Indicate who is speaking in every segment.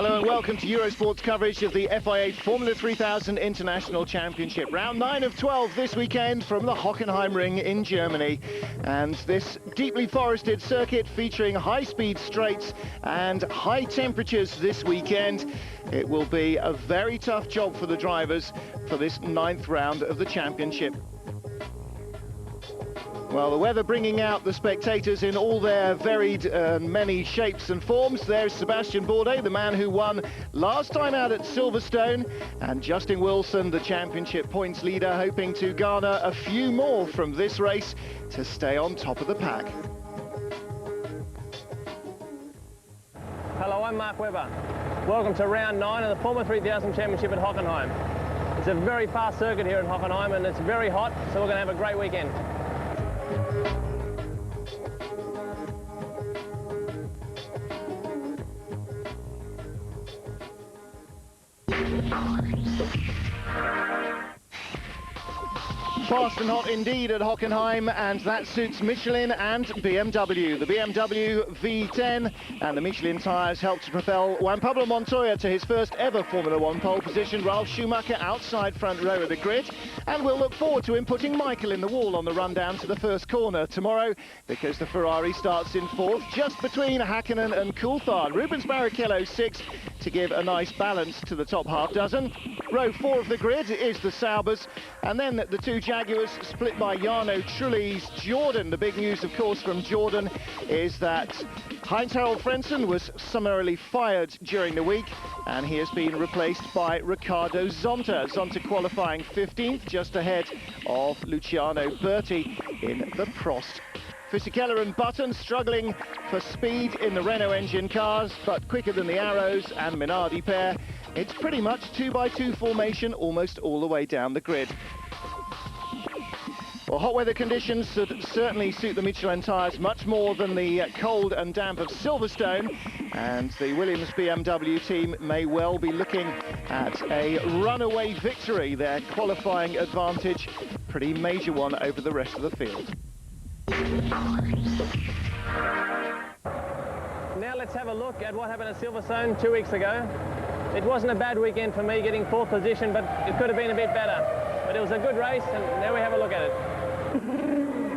Speaker 1: Hello and welcome to Eurosport's coverage of the FIA Formula 3000 International Championship. Round 9 of 12 this weekend from the Hockenhien ring in Germany. And this deeply forested circuit featuring high-speed straights and high temperatures this weekend. It will be a very tough job for the drivers for this 9th round of the championship. Well, the weather bringing out the spectators in all their varied many shapes and forms. There's Sébastien Bourdais, the man who won last time out at Silverstone, and Justin Wilson, the championship points leader, hoping to garner a few more from this race to stay on top of the pack.
Speaker 2: Hello, I'm Mark Webber. Welcome to round 9 of the Formula 3000 Championship at Hockenheim. It's a very fast circuit here at Hockenheim and it's very hot, so we're going to have a great weekend.
Speaker 1: Fast and hot indeed at Hockenheim, and that suits Michelin and BMW. The BMW V10 and the Michelin tyres helped to propel Juan Pablo Montoya to his first ever Formula 1 pole position. Ralf Schumacher outside front row of the grid, and we'll look forward to him putting Michael in the wall on the run down to the first corner tomorrow, because the Ferrari starts in 4th, just between Hakkinen and Coulthard. Rubens Barrichello 6th to give a nice balance to the top half dozen. Row 4 of the grid is the Saubers, and then the two Jaguars split by Jarno Trulli's Jordan. The big news, of course, from Jordan is that Heinz-Harald Frentzen was summarily fired during the week, and he has been replaced by Ricardo Zonta. Zonta qualifying 15th, just ahead of Luciano Berti in the Prost. Fisichella and Button struggling for speed in the Renault engine cars, but quicker than the Arrows and Minardi pair. It's pretty much 2x2 formation almost all the way down the grid. Well, hot weather conditions should certainly suit the Michelin tyres much more than the cold and damp of Silverstone, and the Williams BMW team may well be looking at a runaway victory. Their qualifying advantage, pretty major one over the rest of the field.
Speaker 2: Now let's have a look at what happened at Silverstone 2 weeks ago. It wasn't a bad weekend for me getting 4th position, but it could have been a bit better. But it was a good race, and now we have a look at it.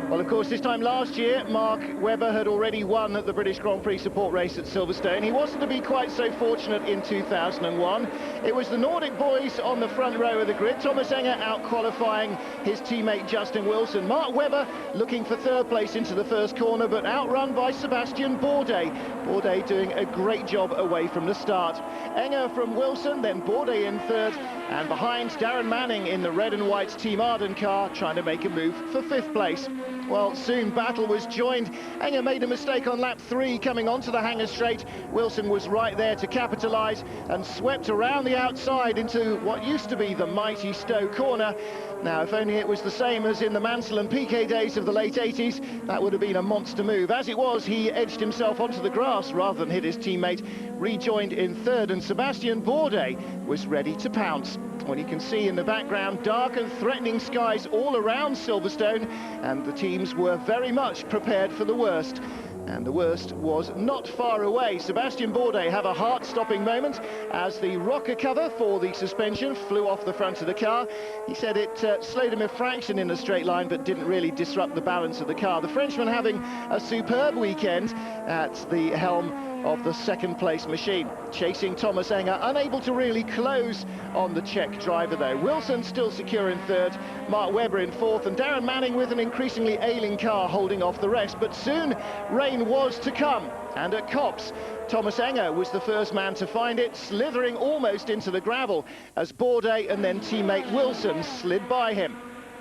Speaker 1: Well, of course, this time last year, Mark Webber had already won at the British Grand Prix support race at Silverstone. He wasn't to be quite so fortunate in 2001. It was the Nordic boys on the front row of the grid. Thomas Enge out-qualifying his teammate Justin Wilson. Mark Webber looking for 3rd place into the first corner, but outrun by Sébastien Bourdais. Bourdais doing a great job away from the start. Enge from Wilson, then Bourdais in 3rd, and behind Darren Manning in the red and white Team Arden car, trying to make a move for 5th place. Well, soon battle was joined. Enge made a mistake on lap 3 coming onto the hangar straight. Wilson was right there to capitalise and swept around the outside into what used to be the mighty Stowe corner. Now, if only it was the same as in the Mansell and Piquet days of the late 80s, that would have been a monster move. As it was, he edged himself onto the grass rather than hit his teammate, rejoined in 3rd, and Sébastien Bourdais was ready to pounce. Well, you can see in the background dark and threatening skies all around Silverstone, and the teams were very much prepared for the worst. And the worst was not far away. Sébastien Bourdais had a heart-stopping moment as the rocker cover for the suspension flew off the front of the car. He said it slowed him a fraction in a straight line, but didn't really disrupt the balance of the car. The Frenchman having a superb weekend at the helm of the 2nd place machine. Chasing Thomas Enge, unable to really close on the Czech driver though. Wilson still secure in 3rd, Mark Webber in 4th, and Darren Manning with an increasingly ailing car holding off the rest. But soon rain was to come, and at Copse, Thomas Enge was the first man to find it, slithering almost into the gravel as Bourdais and then teammate Wilson slid by him.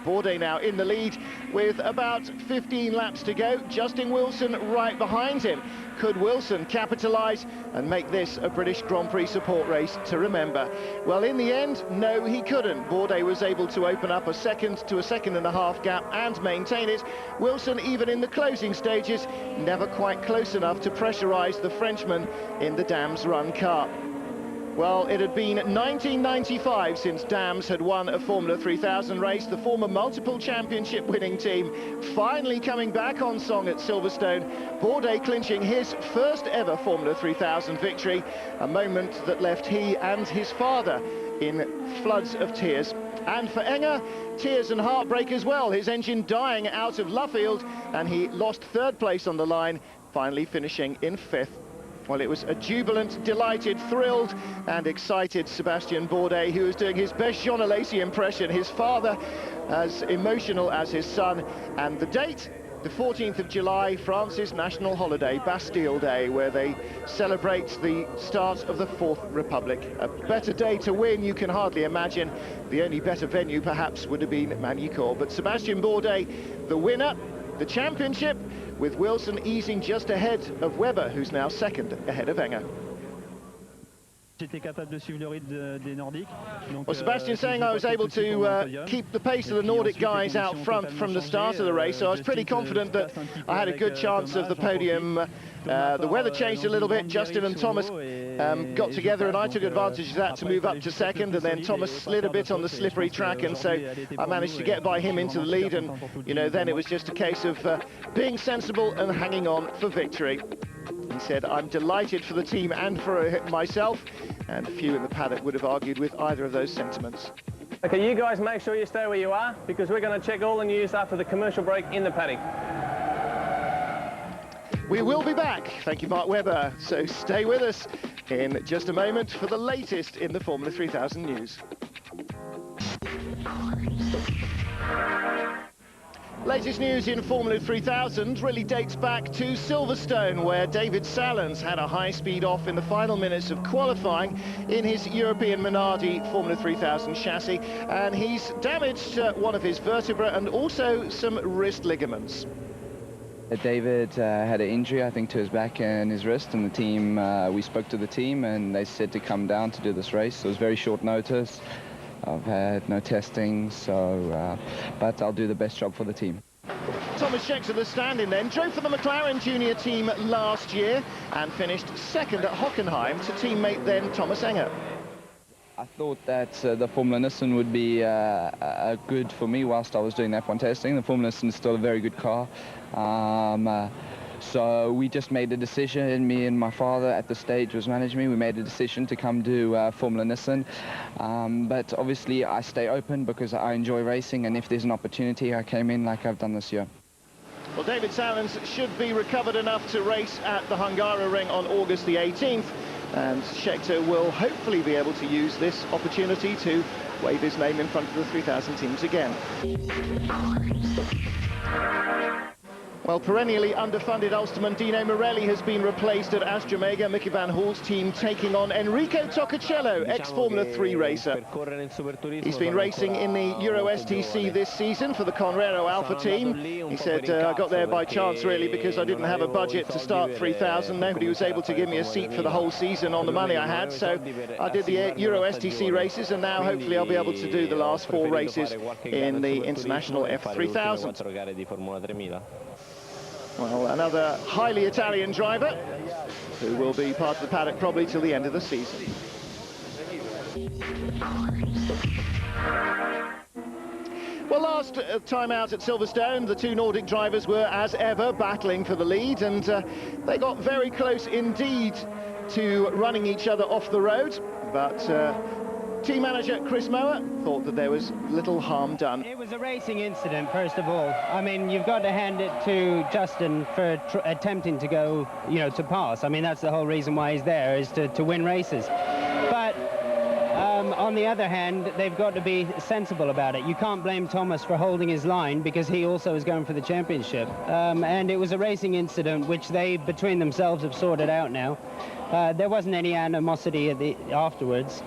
Speaker 1: Bourdais now in the lead with about 15 laps to go. Justin Wilson right behind him. Could Wilson capitalise and make this a British Grand Prix support race to remember? Well, in the end, no, he couldn't. Bourdais was able to open up a 2nd to a 1.5 gap and maintain it. Wilson, even in the closing stages, never quite close enough to pressurise the Frenchman in the Dams Run car. Well, it had been 1995 since Dams had won a Formula 3000 race. The former multiple championship winning team finally coming back on song at Silverstone. Bourdais clinching his first ever Formula 3000 victory, a moment that left he and his father in floods of tears. And for Enge, tears and heartbreak as well. His engine dying out of Luffield, and he lost third place on the line, finally finishing in fifth. Well, it was a jubilant, delighted, thrilled and excited Sébastien Bourdais, who was doing his best Jean Alesi impression, his father as emotional as his son. And the date, the 14th of July, France's national holiday, Bastille Day, where they celebrate the start of the Fourth Republic. A better day to win you can hardly imagine. The only better venue perhaps would have been Magny-Cours. But Sébastien Bourdais, the winner, the championship, with Wilson easing just ahead of Webber, who's now second ahead of Enge. Well, Sébastien saying I was able to keep the pace of the Nordic guys out front from the start of the race, so I was pretty confident that I had a good chance of the podium. The weather changed a little bit. Justin and Thomas got together, and I took advantage of that to move up to second, and then Thomas slid a bit on the slippery track, and so I managed to get by him into the lead, and, you know, then it was just a case of being sensible and hanging on for victory. He said, I'm delighted for the team and for myself, and few in the paddock would have argued with either of those sentiments.
Speaker 2: Okay, you guys make sure you stay where you are, because we're going to check all the news after the commercial break in the paddock.
Speaker 1: We will be back. Thank you, Mark Webber. So stay with us in just a moment for the latest in the Formula 3000 news. Latest news in Formula 3000 really dates back to Silverstone, where David Saelens had a high-speed off in the final minutes of qualifying in his European Minardi Formula 3000 chassis, and he's damaged one of his vertebrae and also some wrist ligaments.
Speaker 3: David had an injury, I think, to his back and his wrist, and the team, we spoke to the team and they said to come down to do this race. So it was very short notice. I've had no testing, so but I'll do the best job for the team.
Speaker 1: Tomáš checks at the standing then, drove for the McLaren junior team last year and finished second at Hockenhien to teammate then Thomas Enge.
Speaker 3: I thought that the Formula Nissan would be good for me whilst I was doing F1 testing. The Formula Nissan is still a very good car. So we just made a decision, me and my father at the stage was managing me, we made a decision to come do Formula Nissan. But obviously I stay open because I enjoy racing, and if there's an opportunity, I came in like I've done this year.
Speaker 1: Well, David Saelens should be recovered enough to race at the Hungaroring on August the 18th. And Scheckter will hopefully be able to use this opportunity to wave his name in front of the 3000 teams again. Well, perennially underfunded Ulsterman Dino Morelli has been replaced at Astromega, Mickey van Hall's team taking on Enrico Toccacello, ex-Formula 3 racer. He's been racing in the Euro STC this season for the Conrero Alpha team. He said, I got there by chance really because I didn't have a budget to start 3000. Nobody was able to give me a seat for the whole season on the money I had, so I did the Euro STC races, and now hopefully I'll be able to do the last 4 races in the International F3000. Well, another highly Italian driver who will be part of the paddock probably till the end of the season. Well, last time out at Silverstone, the two Nordic drivers were, as ever, battling for the lead, and they got very close indeed to running each other off the road, but team manager Chris Mower thought that there was little harm done.
Speaker 4: It was a racing incident, first of all. I mean, you've got to hand it to Justin for attempting to go, you know, to pass. I mean, that's the whole reason why he's there, is to win races. But on the other hand, they've got to be sensible about it. You can't blame Thomas for holding his line because he also is going for the championship. And it was a racing incident which they, between themselves, have sorted out now. There wasn't any animosity afterwards.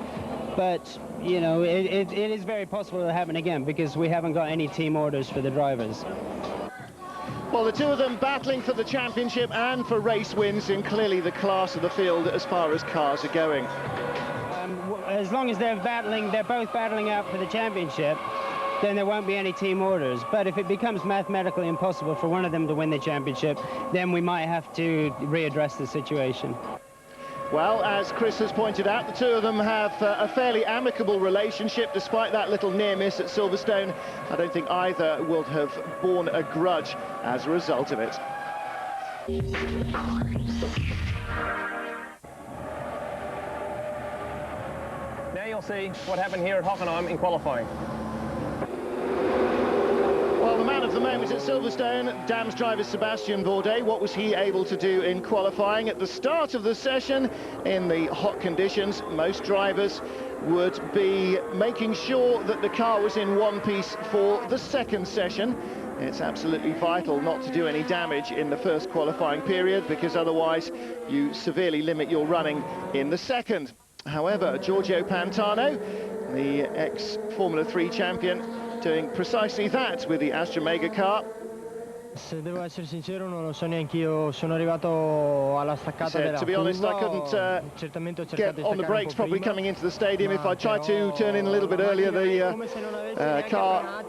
Speaker 4: But, you know, it is very possible to happen again because we haven't got any team orders for the drivers.
Speaker 1: Well, the two of them battling for the championship and for race wins in clearly the class of the field as far as cars are going.
Speaker 4: As long as they're both battling out for the championship, then there won't be any team orders. But if it becomes mathematically impossible for one of them to win the championship, then we might have to readdress the situation.
Speaker 1: Well, as Chris has pointed out, the two of them have a fairly amicable relationship, despite that little near miss at Silverstone. I don't think either would have borne a grudge as a result of it.
Speaker 2: Now you'll see what happened here at Hockenhien in qualifying.
Speaker 1: Well, the man of the moment at Silverstone, Dam's driver Sébastien Bourdais. What was he able to do in qualifying? At the start of the session, in the hot conditions, most drivers would be making sure that the car was in one piece for the second session. It's absolutely vital not to do any damage in the first qualifying period, because otherwise you severely limit your running in the second. However, Giorgio Pantano, the ex-Formula 3 champion, doing precisely that with the Astra Mega car.
Speaker 5: Se devo essere sincero, non lo so neanche io. Sono arrivato alla staccata della curva.
Speaker 1: To be honest, I couldn't get on the brakes properly coming into the stadium. If I tried to turn in a little bit earlier, the car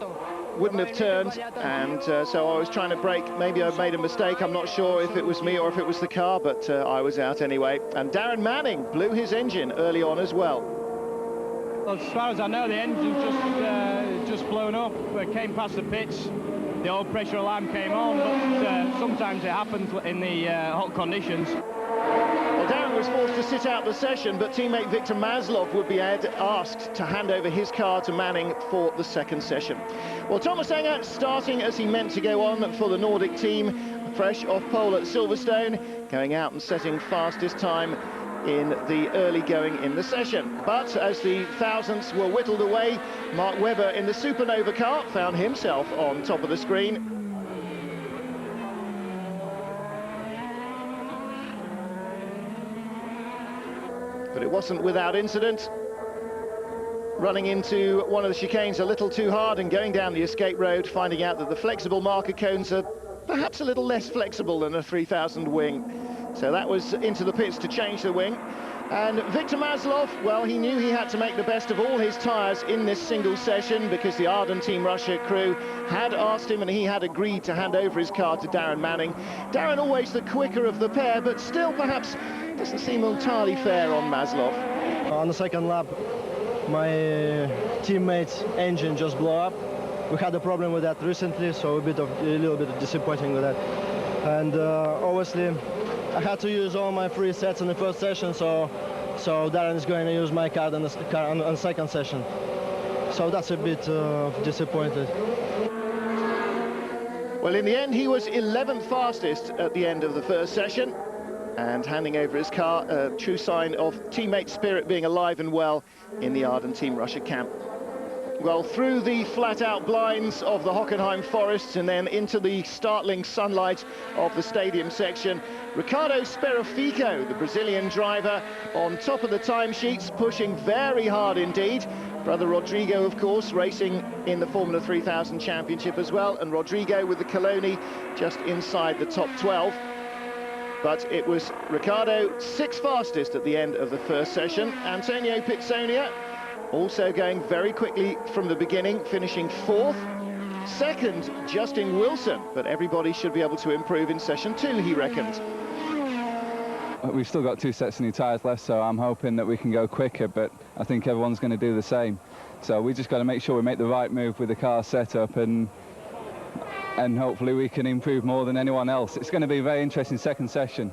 Speaker 1: wouldn't have turned, and so I was trying to brake. Maybe I made a mistake. I'm not sure if it was me or if it was the car, but I was out anyway. And Darren Manning blew his engine early on as well.
Speaker 6: Well, as far as I know, the engine's just blown up. It came past the pitch. The old pressure alarm came on, but sometimes it happens in the hot conditions.
Speaker 1: Well, Darren was forced to sit out the session, but teammate Victor Maslov would be asked to hand over his car to Manning for the second session. Well, Tomáš Enge starting as he meant to go on for the Nordic team, fresh off pole at Silverstone, going out and setting fastest time in the early going in the session. But as the thousandths were whittled away, Mark Webber in the Supernova car found himself on top of the screen. But it wasn't without incident. Running into one of the chicanes a little too hard and going down the escape road, finding out that the flexible marker cones are perhaps a little less flexible than a 3000 wing. So that was into the pits to change the wing. And Victor Maslov, well, he knew he had to make the best of all his tyres in this single session, because the Arden Team Russia crew had asked him and he had agreed to hand over his car to Darren Manning. Darren always the quicker of the pair, but still perhaps doesn't seem entirely fair on Maslov.
Speaker 5: On the second lap, my teammate's engine just blew up. We had a problem with that recently, so a little bit disappointing with that. And obviously, I had to use all my free sets in the first session, so Darren is going to use my car on the second session. So that's a bit disappointed.
Speaker 1: Well, in the end, he was 11th fastest at the end of the first session, and handing over his car, a true sign of teammate spirit being alive and well in the Arden Team Russia camp. Well, through the flat-out blinds of the Hockenhien forests and then into the startling sunlight of the stadium section, Ricardo Sperafico, the Brazilian driver, on top of the timesheets, pushing very hard indeed. Brother Rodrigo, of course, racing in the Formula 3000 Championship as well, and Rodrigo with the Coloni just inside the top 12. But it was Ricardo 6th fastest at the end of the first session. Antônio Pizzonia also going very quickly from the beginning, finishing 4th. Second, Justin Wilson, but everybody should be able to improve in session 2, he reckons.
Speaker 3: We've still got 2 sets of new tyres left, so I'm hoping that we can go quicker, but I think everyone's going to do the same. So we just got to make sure we make the right move with the car setup, and hopefully we can improve more than anyone else. It's going to be a very interesting second session.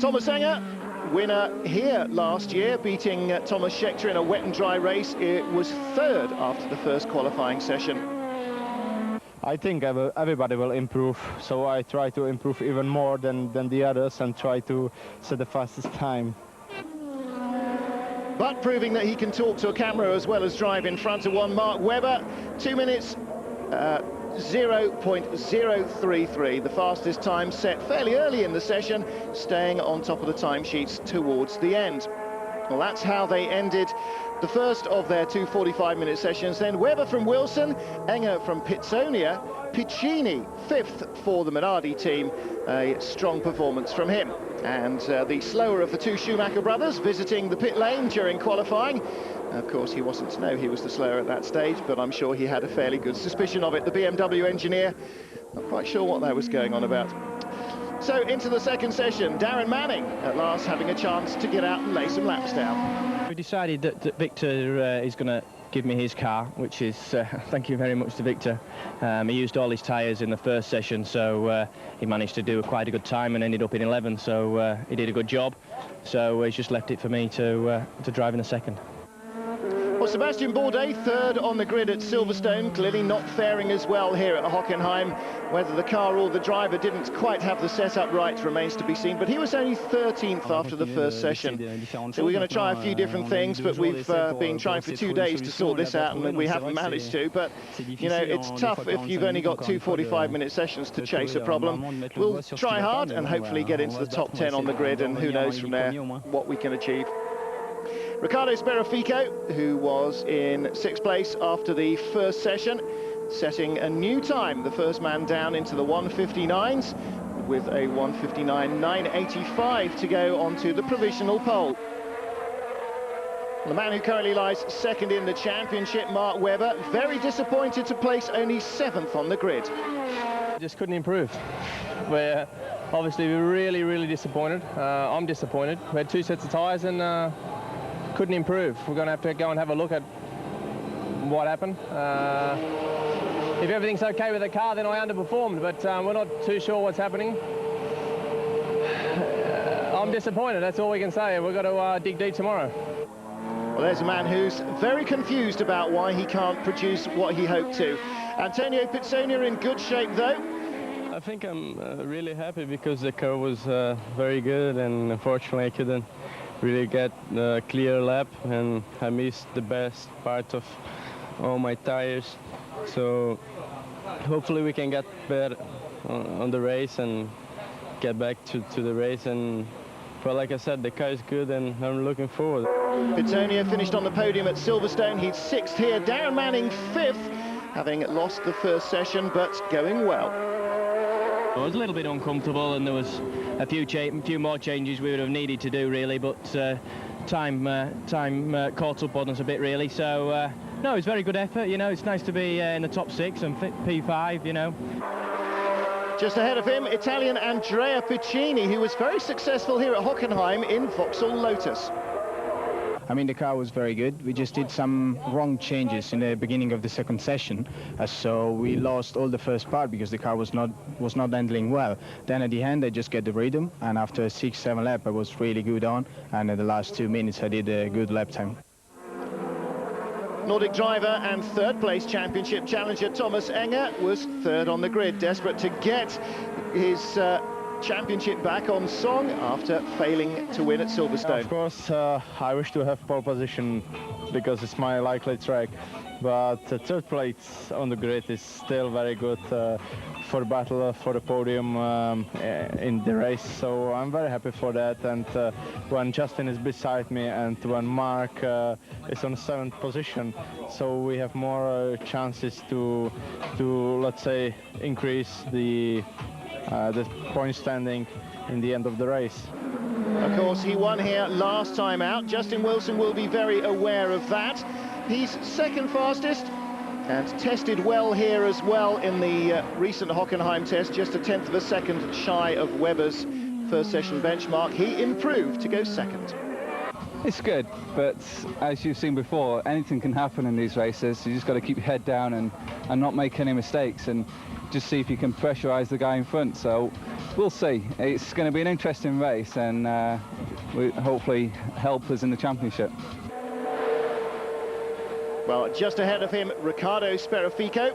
Speaker 1: Tomáš Enge, winner here last year, beating Thomas Scheckter in a wet and dry race. It was 3rd after the first qualifying session.
Speaker 6: I think everybody will improve, so I try to improve even more than the others and try to set the fastest time.
Speaker 1: But proving that he can talk to a camera as well as drive in front of one, Mark Webber, 2 minutes 0.033, the fastest time set fairly early in the session, staying on top of the timesheets towards the end. Well, that's how they ended the first of their 2 45-minute sessions. Then Webber from Wilson, Enge from Pizzonia, Piccini 5th for the Minardi team. A strong performance from him. And the slower of the 2 Schumacher brothers visiting the pit lane during qualifying. Of course, he wasn't to know he was the slower at that stage, but I'm sure he had a fairly good suspicion of it. The BMW engineer, not quite sure what that was going on about. So into the second session, Darren Manning at last having a chance to get out and lay some laps down.
Speaker 7: We decided that Victor is going to give me his car, which is thank you very much to Victor. He used all his tyres in the first session, so he managed to do quite a good time and ended up in 11th, so he did a good job. So he's just left it for me to drive in the second.
Speaker 1: Well, Sébastien Bourdais, third on the grid at Silverstone, clearly not faring as well here at Hockenhien. Whether the car or the driver didn't quite have the setup right remains to be seen, but he was only 13th after the first session. So we're going to try a few different things, but we've been trying for 2 days to sort this out, and we haven't managed to. But, you know, it's tough if you've only got 2 45-minute sessions to chase a problem. We'll try hard and hopefully get into the top 10 on the grid, and who knows from there what we can achieve. Ricardo Sperafico, who was in 6th place after the first session, setting a new time, the first man down into the 159s, with a 159.985 to go onto the provisional pole. The man who currently lies second in the championship, Mark Webber, very disappointed to place only 7th on the grid.
Speaker 2: Just couldn't improve. We're obviously really disappointed. I'm disappointed. We had 2 sets of tyres and couldn't improve. We're going to have to go and have a look at what happened. If everything's okay with the car, then I underperformed, but we're not too sure what's happening. I'm disappointed, that's all we can say. We've got to dig deep tomorrow.
Speaker 1: Well, there's a man who's very confused about why he can't produce what he hoped to. Antônio, Pizzonia in good shape, though.
Speaker 8: I think I'm really happy because the car was very good, and unfortunately I couldn't really get a clear lap, and I missed the best part of all my tires. So hopefully we can get better on the race and get back to the race. And well, like I said, the car is good and I'm looking forward.
Speaker 1: Pizzonia finished on the podium at Silverstone. He's 6th here. Darren Manning 5th, having lost the first session, but going well.
Speaker 7: I was a little bit uncomfortable, and there was a few more changes we would have needed to do, really, but time caught up on us a bit, really. So no, it's very good effort. You know, it's nice to be in the top 6 and P5. You know.
Speaker 1: Just ahead of him, Italian Andrea Piccini, who was very successful here at Hockenheim in Vauxhall Lotus.
Speaker 9: I mean, the car was very good. We just did some wrong changes in the beginning of the second session, so we lost all the first part because the car was not handling well. Then at the end, I just get the rhythm, and after 6-7 lap, I was really good on, and in the last 2 minutes, I did a good lap time.
Speaker 1: Nordic driver and 3rd place championship challenger Tomáš Enge was 3rd on the grid, desperate to get his championship back on song after failing to win at Silverstone.
Speaker 8: Of course, I wish to have pole position because it's my likely track, but 3rd place on the grid is still very good for battle for the podium in the race, so I'm very happy for that. And when Justin is beside me and when Mark is on 7th position, so we have more chances to let's say increase the point standing in the end of the race.
Speaker 1: Of course, he won here last time out. Justin Wilson will be very aware of that. He's 2nd fastest and tested well here as well in the recent Hockenheim test, just a 1/10 of a second shy of Webber's first session benchmark. He improved to go 2nd.
Speaker 3: It's good, but as you've seen before, anything can happen in these races. You just got to keep your head down and not make any mistakes, and just see if you can pressurize the guy in front. So we'll see. It's going to be an interesting race, and we hopefully help us in the championship.
Speaker 1: Well, just ahead of him, Ricardo Sperafico,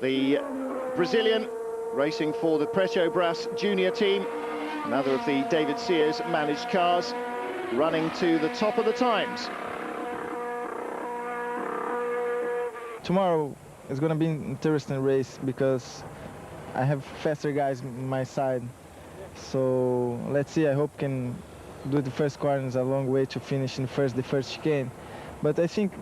Speaker 1: the Brazilian racing for the Petrobras junior team, another of the David Sears managed cars, running to the top of the times.
Speaker 5: Tomorrow it's going to be an interesting race because I have faster guys on my side. So let's see, I hope can do the first corners a long way to finish in the first chicane. But I think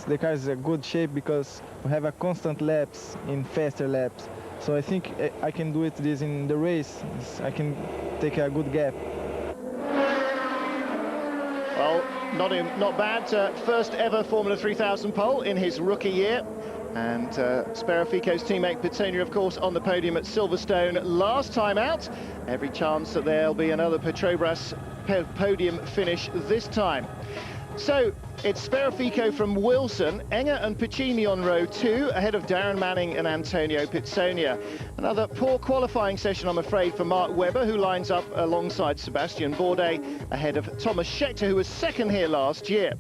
Speaker 5: the car is in good shape because we have a constant laps in faster laps. So I think I can do this in the race. I can take a good gap.
Speaker 1: Well, not bad. First ever Formula 3000 pole in his rookie year. And Sperafico's teammate Pizzonia, of course, on the podium at Silverstone last time out. Every chance that there'll be another Petrobras podium finish this time. So it's Sperafico from Wilson, Enge and Piccini on row 2, ahead of Darren Manning and Antônio Pizzonia. Another poor qualifying session, I'm afraid, for Mark Webber, who lines up alongside Sébastien Bourdais, ahead of Tomáš Scheckter, who was second here last year.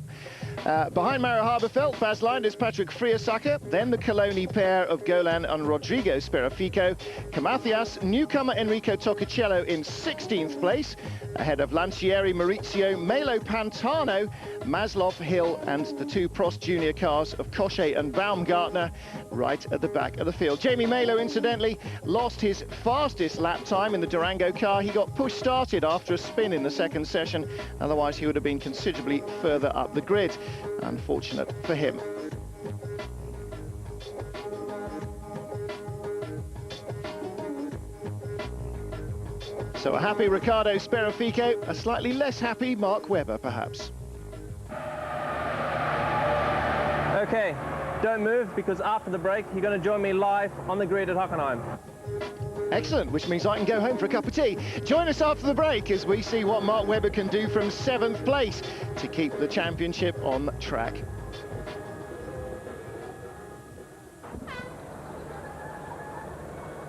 Speaker 1: Behind Mario Haberfeld, Bas Leinders, Patrick Friesacher, then the Coloni pair of Golan and Rodrigo Sperafico. Camathias, newcomer Enrico Toccacello in 16th place, ahead of Lancieri, Maurizio, Melo, Pantano, Maslov, Hill, and the two Prost Junior cars of Cochet and Baumgartner right at the back of the field. Jamie Melo, incidentally, lost his fastest lap time in the Durango car. He got push-started after a spin in the second session. Otherwise, he would have been considerably further up the grid. Unfortunate for him. So a happy Ricardo Sperafico, a slightly less happy Mark Webber, perhaps.
Speaker 2: Okay, don't move, because after the break, you're going to join me live on the grid at Hockenhien.
Speaker 1: Excellent, which means I can go home for a cup of tea. Join us after the break as we see what Mark Webber can do from 7th place to keep the championship on track.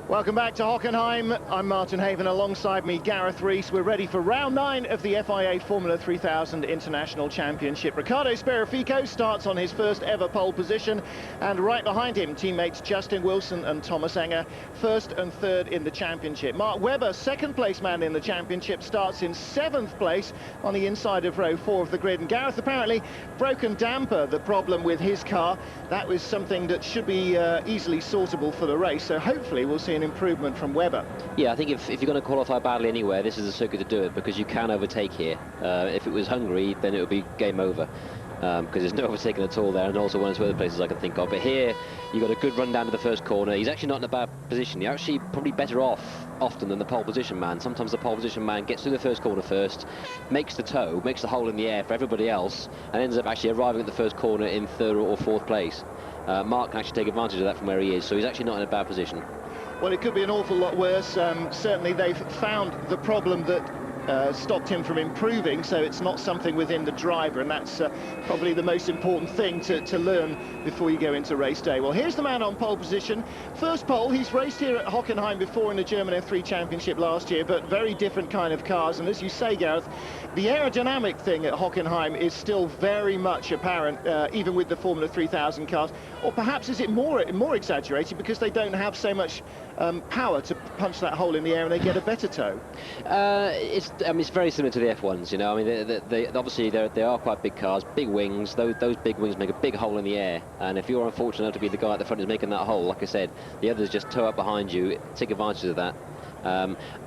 Speaker 1: Welcome back to Hockenheim. I'm Martin Haven, alongside me Gareth Rees. We're ready for round 9 of the FIA Formula 3000 International Championship. Ricardo Sperafico starts on his first ever pole position, and right behind him teammates Justin Wilson and Thomas Enge, first and third in the championship. Mark Webber, second place man in the championship, starts in 7th place on the inside of row 4 of the grid. And Gareth, apparently broken damper, the problem with his car. That was something that should be easily sortable for the race, so hopefully we'll see an improvement from Webber.
Speaker 10: Yeah, I think if you're going to qualify badly anywhere, this is a circuit to do it, because you can overtake here. If it was Hungary, then it would be game over, because there's no overtaking at all there, and also one or two other places I can think of. But here, you've got a good run down to the first corner. He's actually not in a bad position. You're actually probably better off often than the pole position man. Sometimes the pole position man gets through the first corner first, makes the toe, makes the hole in the air for everybody else, and ends up actually arriving at the first corner in 3rd or 4th place. Mark can actually take advantage of that from where he is, so he's actually not in a bad position.
Speaker 1: Well, it could be an awful lot worse. Certainly they've found the problem that stopped him from improving, so it's not something within the driver, and that's probably the most important thing to learn before you go into race day. Well, here's the man on pole position. First pole, he's raced here at Hockenheim before in the German F3 Championship last year, but very different kind of cars, and as you say, Gareth, the aerodynamic thing at Hockenheim is still very much apparent, even with the Formula 3000 cars, or perhaps is it more exaggerated because they don't have so much power to punch that hole in the air and they get a better toe?
Speaker 10: It's very similar to the F1s, you know. I mean, they obviously they are quite big cars, big wings. Those big wings make a big hole in the air, and if you're unfortunate enough to be the guy at the front who's making that hole, like I said, the others just tow up behind you, take advantage of that.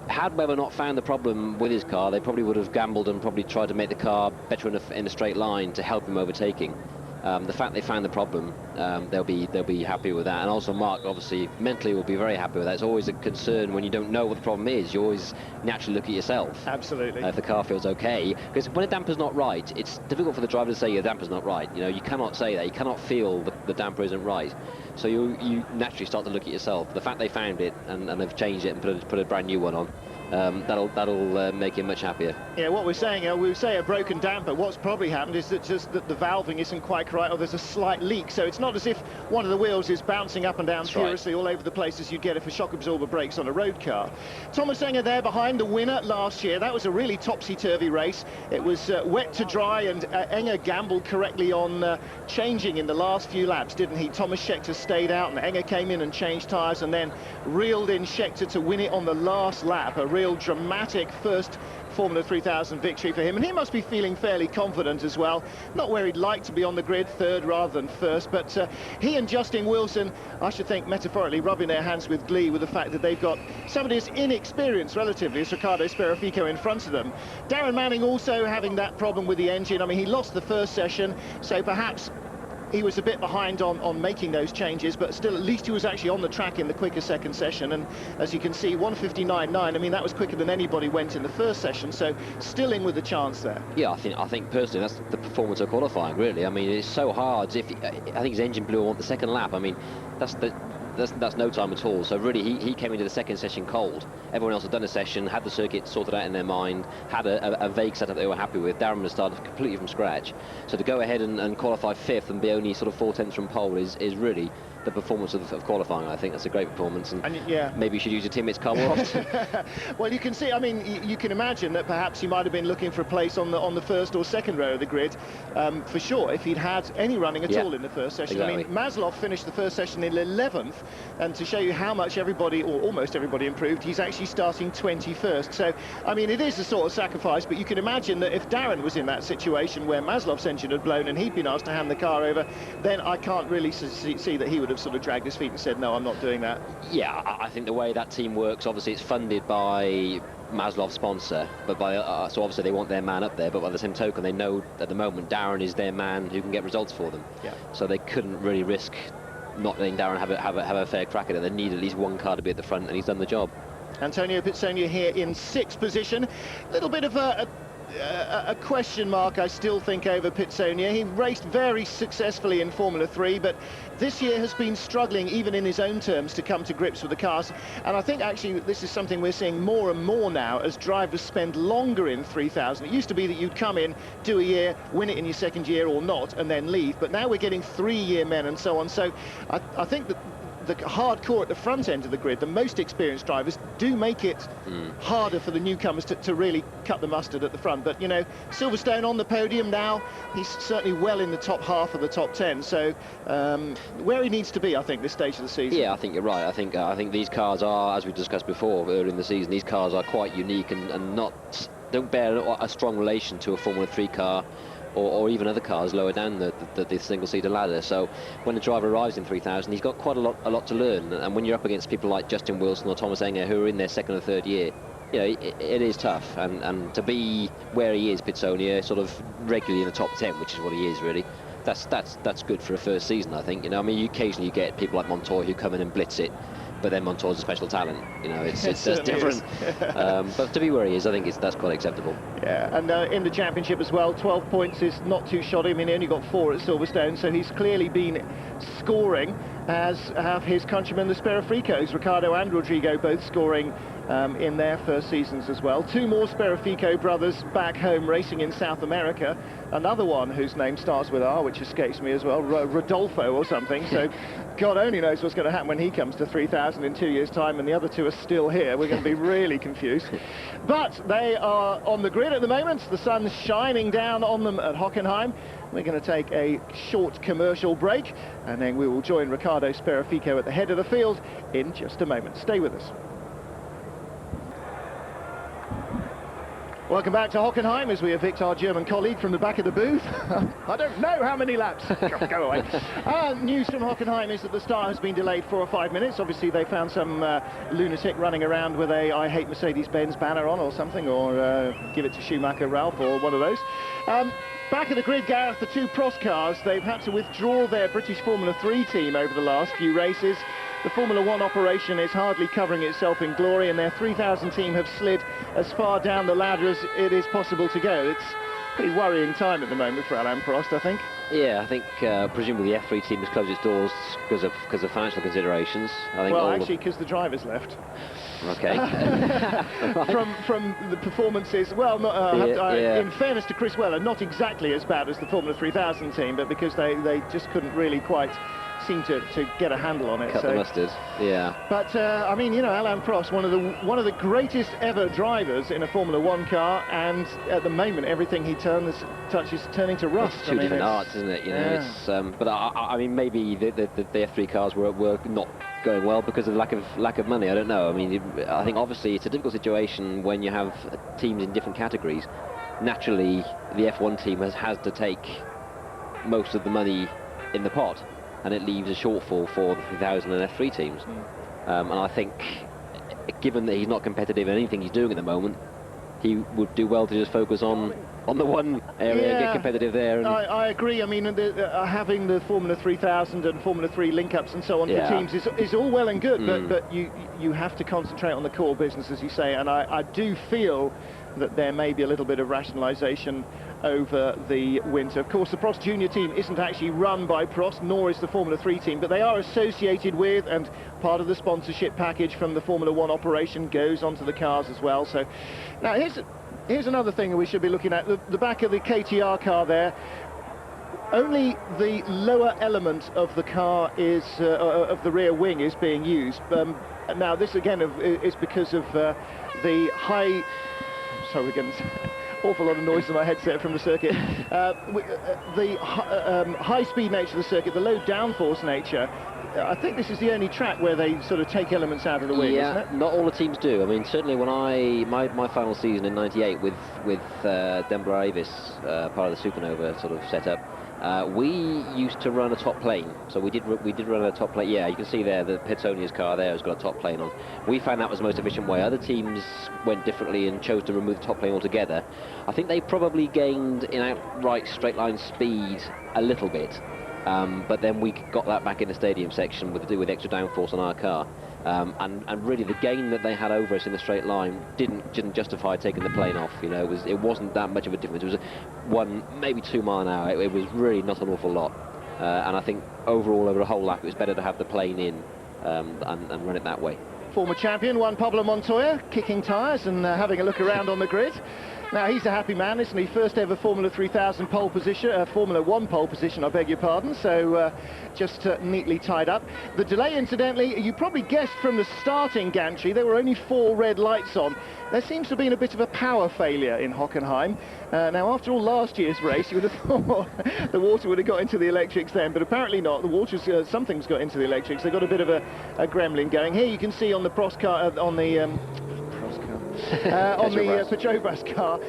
Speaker 10: Had Webber not found the problem with his car, they probably would have gambled and probably tried to make the car better in a straight line to help him overtaking. The fact they found the problem, they'll be happy with that, and also Mark obviously mentally will be very happy with that. It's always a concern when you don't know what the problem is. You always naturally look at yourself.
Speaker 1: Absolutely.
Speaker 10: If the car feels okay, because when a damper's not right, it's difficult for the driver to say your damper's not right. You know, you cannot say that. You cannot feel the damper isn't right. So you naturally start to look at yourself. The fact they found it and they've changed it and put a brand new one on, that'll make him much happier. Yeah,
Speaker 1: what we're saying, we say a broken damper. What's probably happened is that just that the valving isn't quite right, or there's a slight leak. So it's not as if one of the wheels is bouncing up and down furiously all over the place as you'd get if a shock absorber breaks on a road car. Thomas Enge there behind the winner last year. That was a really topsy-turvy race. It was wet to dry, and Enge gambled correctly on changing in the last few laps, didn't he? Tomáš Scheckter stayed out, and Enge came in and changed tyres and then reeled in Scheckter to win it on the last lap. A real dramatic first Formula 3000 victory for him, and he must be feeling fairly confident as well. Not where he'd like to be on the grid, third rather than first, but he and Justin Wilson, I should think metaphorically, rubbing their hands with glee with the fact that they've got somebody as inexperienced relatively as Ricardo Sperafico in front of them. Darren Manning also having that problem with the engine. I mean, he lost the first session, so perhaps he was a bit behind on making those changes, but still, at least he was actually on the track in the quicker second session. And as you can see, 1:59.9. I mean, that was quicker than anybody went in the first session. So still in with a chance there.
Speaker 10: Yeah, I think personally that's the performance of qualifying. Really, I mean, it's so hard. I think his engine blew on the second lap. I mean, that's no time at all. So really, he came into the second session cold. Everyone else had done a session, had the circuit sorted out in their mind, had a vague setup they were happy with. Darren had started completely from scratch. So to go ahead and qualify 5th and be only sort of 4/10 from pole is really the performance of qualifying. I think that's a great performance, and yeah, maybe you should use your teammates' car more often.
Speaker 1: Well, you can see, I mean, you can imagine that perhaps he might have been looking for a place on the first or second row of the grid, for sure, if he'd had any running at all in the first session. Exactly. I mean, Maslov finished the first session in 11th, and to show you how much everybody, or almost everybody, improved, he's actually starting 21st. So, I mean, it is a sort of sacrifice, but you can imagine that if Darren was in that situation where Maslov's engine had blown and he'd been asked to hand the car over, then I can't really see that he would have sort of dragged his feet and said, no, I'm not doing that.
Speaker 10: Yeah, I think the way that team works, obviously it's funded by Maslov's sponsor, but so obviously they want their man up there, but by the same token they know at the moment Darren is their man who can get results for them. Yeah. So they couldn't really risk not letting Darren have a fair crack at it. They need at least one car to be at the front, and he's done the job.
Speaker 1: Antônio Pizzonia here in 6th position. A little bit of a question mark, I still think, over Pizzonia. He raced very successfully in Formula 3, but this year has been struggling, even in his own terms, to come to grips with the cars. And I think actually this is something we're seeing more and more now as drivers spend longer in 3000. It used to be that you'd come in, do a year, win it in your second year or not, and then leave. But now we're getting 3-year men and so on. So I think that the hardcore at the front end of the grid, the most experienced drivers, do make it harder for the newcomers to really cut the mustard at the front. But, you know, Silverstone on the podium now, he's certainly well in the top half of the top 10. So where he needs to be, I think, this stage of the season.
Speaker 10: Yeah, I think you're right. I think these cars are, as we discussed before earlier in the season, these cars are quite unique and don't bear a strong relation to a Formula 3 car, or even other cars lower down the single-seater ladder. So when the driver arrives in 3000, he's got quite a lot to learn. And when you're up against people like Justin Wilson or Thomas Enge, who are in their second or third year, you know, it is tough. And to be where he is, Pizzonia, sort of regularly in the top 10, which is what he is really, that's good for a first season, I think. You know, I mean, occasionally you get people like Montoya who come in and blitz it, but then Montoya's a special talent. You know, it's different. But to be where he is, I think that's quite acceptable.
Speaker 1: Yeah, and in the championship as well, 12 points is not too shoddy. I mean, he only got 4 at Silverstone, so he's clearly been scoring, as have his countrymen, the Speraficos, Ricardo and Rodrigo, both scoring in their first seasons as well. 2 more Sperafico brothers back home racing in South America. Another one whose name starts with R, which escapes me as well, Rodolfo or something. So God only knows what's going to happen when he comes to 3000 in 2 years' time, and the other 2 are still here. We're going to be really confused. But they are on the grid at the moment. The sun's shining down on them at Hockenhien. We're going to take a short commercial break, and then we will join Ricardo Sperafico at the head of the field in just a moment. Stay with us. Welcome back to Hockenheim as we evict our German colleague from the back of the booth. I don't know how many laps. Go away. News from Hockenheim is that the start has been delayed 4 or 5 minutes. Obviously, they found some lunatic running around with a I Hate Mercedes-Benz banner on or something, or Give It to Schumacher, Ralph, or one of those. Back of the grid, Gareth, the 2 Prost cars, they've had to withdraw their British Formula 3 team over the last few races. The Formula 1 operation is hardly covering itself in glory, and their 3000 team have slid as far down the ladder as it is possible to go. It's a pretty worrying time at the moment for Alain Prost, I think.
Speaker 10: Yeah, I think presumably the F3 team has closed its doors because of financial considerations. I think.
Speaker 1: Well, actually, because the drivers left.
Speaker 10: Okay.
Speaker 1: from the performances, well, in fairness to Chris Weller, not exactly as bad as the Formula 3000 team, but because they just couldn't really quite seem to get a handle on it.
Speaker 10: Cut the mustard, yeah.
Speaker 1: But I mean, you know, Alain Prost, one of the greatest ever drivers in a Formula 1 car, and at the moment everything he touches turning to rust.
Speaker 10: It's two different arts, isn't it? You know, it's but I mean, maybe the F3 cars were not going well because of lack of money. I don't know. I mean, I think obviously it's a difficult situation when you have teams in different categories. Naturally, the F1 team has to take most of the money in the pot, and it leaves a shortfall for the 3000 and F3 teams. And I think, given that he's not competitive in anything he's doing at the moment, he would do well to just focus on the one area and get competitive there. And
Speaker 1: I agree. I mean, having the Formula 3000 and Formula 3 link-ups and so on for teams is all well and good, but you have to concentrate on the core business, as you say, and I do feel that there may be a little bit of rationalisation over the winter. Of course, the Prost Junior team isn't actually run by Prost, nor is the Formula 3 team, but they are associated with, and part of the sponsorship package from the Formula 1 operation goes onto the cars as well. So now here's another thing that we should be looking at. The back of the KTR car there, only the lower element of the car is of the rear wing is being used. Now this again is because of the high. Sorry, we're getting an awful lot of noise in my headset from the circuit. The high-speed nature of the circuit, the low downforce nature. I think this is the only track where they sort of take elements out of the wing, isn't it?
Speaker 10: Not all the teams do. I mean, certainly when my final season in '98 with Denver Avis, part of the Supernova sort of setup, we used to run a top plane. So we did run a top plane. Yeah, you can see there the Pizzonia's car there has got a top plane on. We found that was the most efficient way. Other teams went differently and chose to remove the top plane altogether. I think they probably gained in outright straight line speed a little bit. But then we got that back in the stadium section with extra downforce on our car, and really the gain that they had over us in the straight line didn't justify taking the plane off. You know, it wasn't that much of a difference. It was 1, maybe 2 mile an hour. It was really not an awful lot, and I think overall over a whole lap it was better to have the plane in and run it that way.
Speaker 1: Former champion Juan Pablo Montoya kicking tyres and having a look around on the grid. Now, he's a happy man, isn't he? First ever Formula 3000 pole position, Formula 1 pole position, I beg your pardon, so just neatly tied up. The delay, incidentally, you probably guessed from the starting gantry, there were only 4 red lights on. There seems to have been a bit of a power failure in Hockenhien. Now, after all last year's race, you would have thought the water would have got into the electrics then, but apparently not. The water's, something's got into the electrics. They've got a bit of a gremlin going. Here you can see on the Prost car, on the Petrobras car,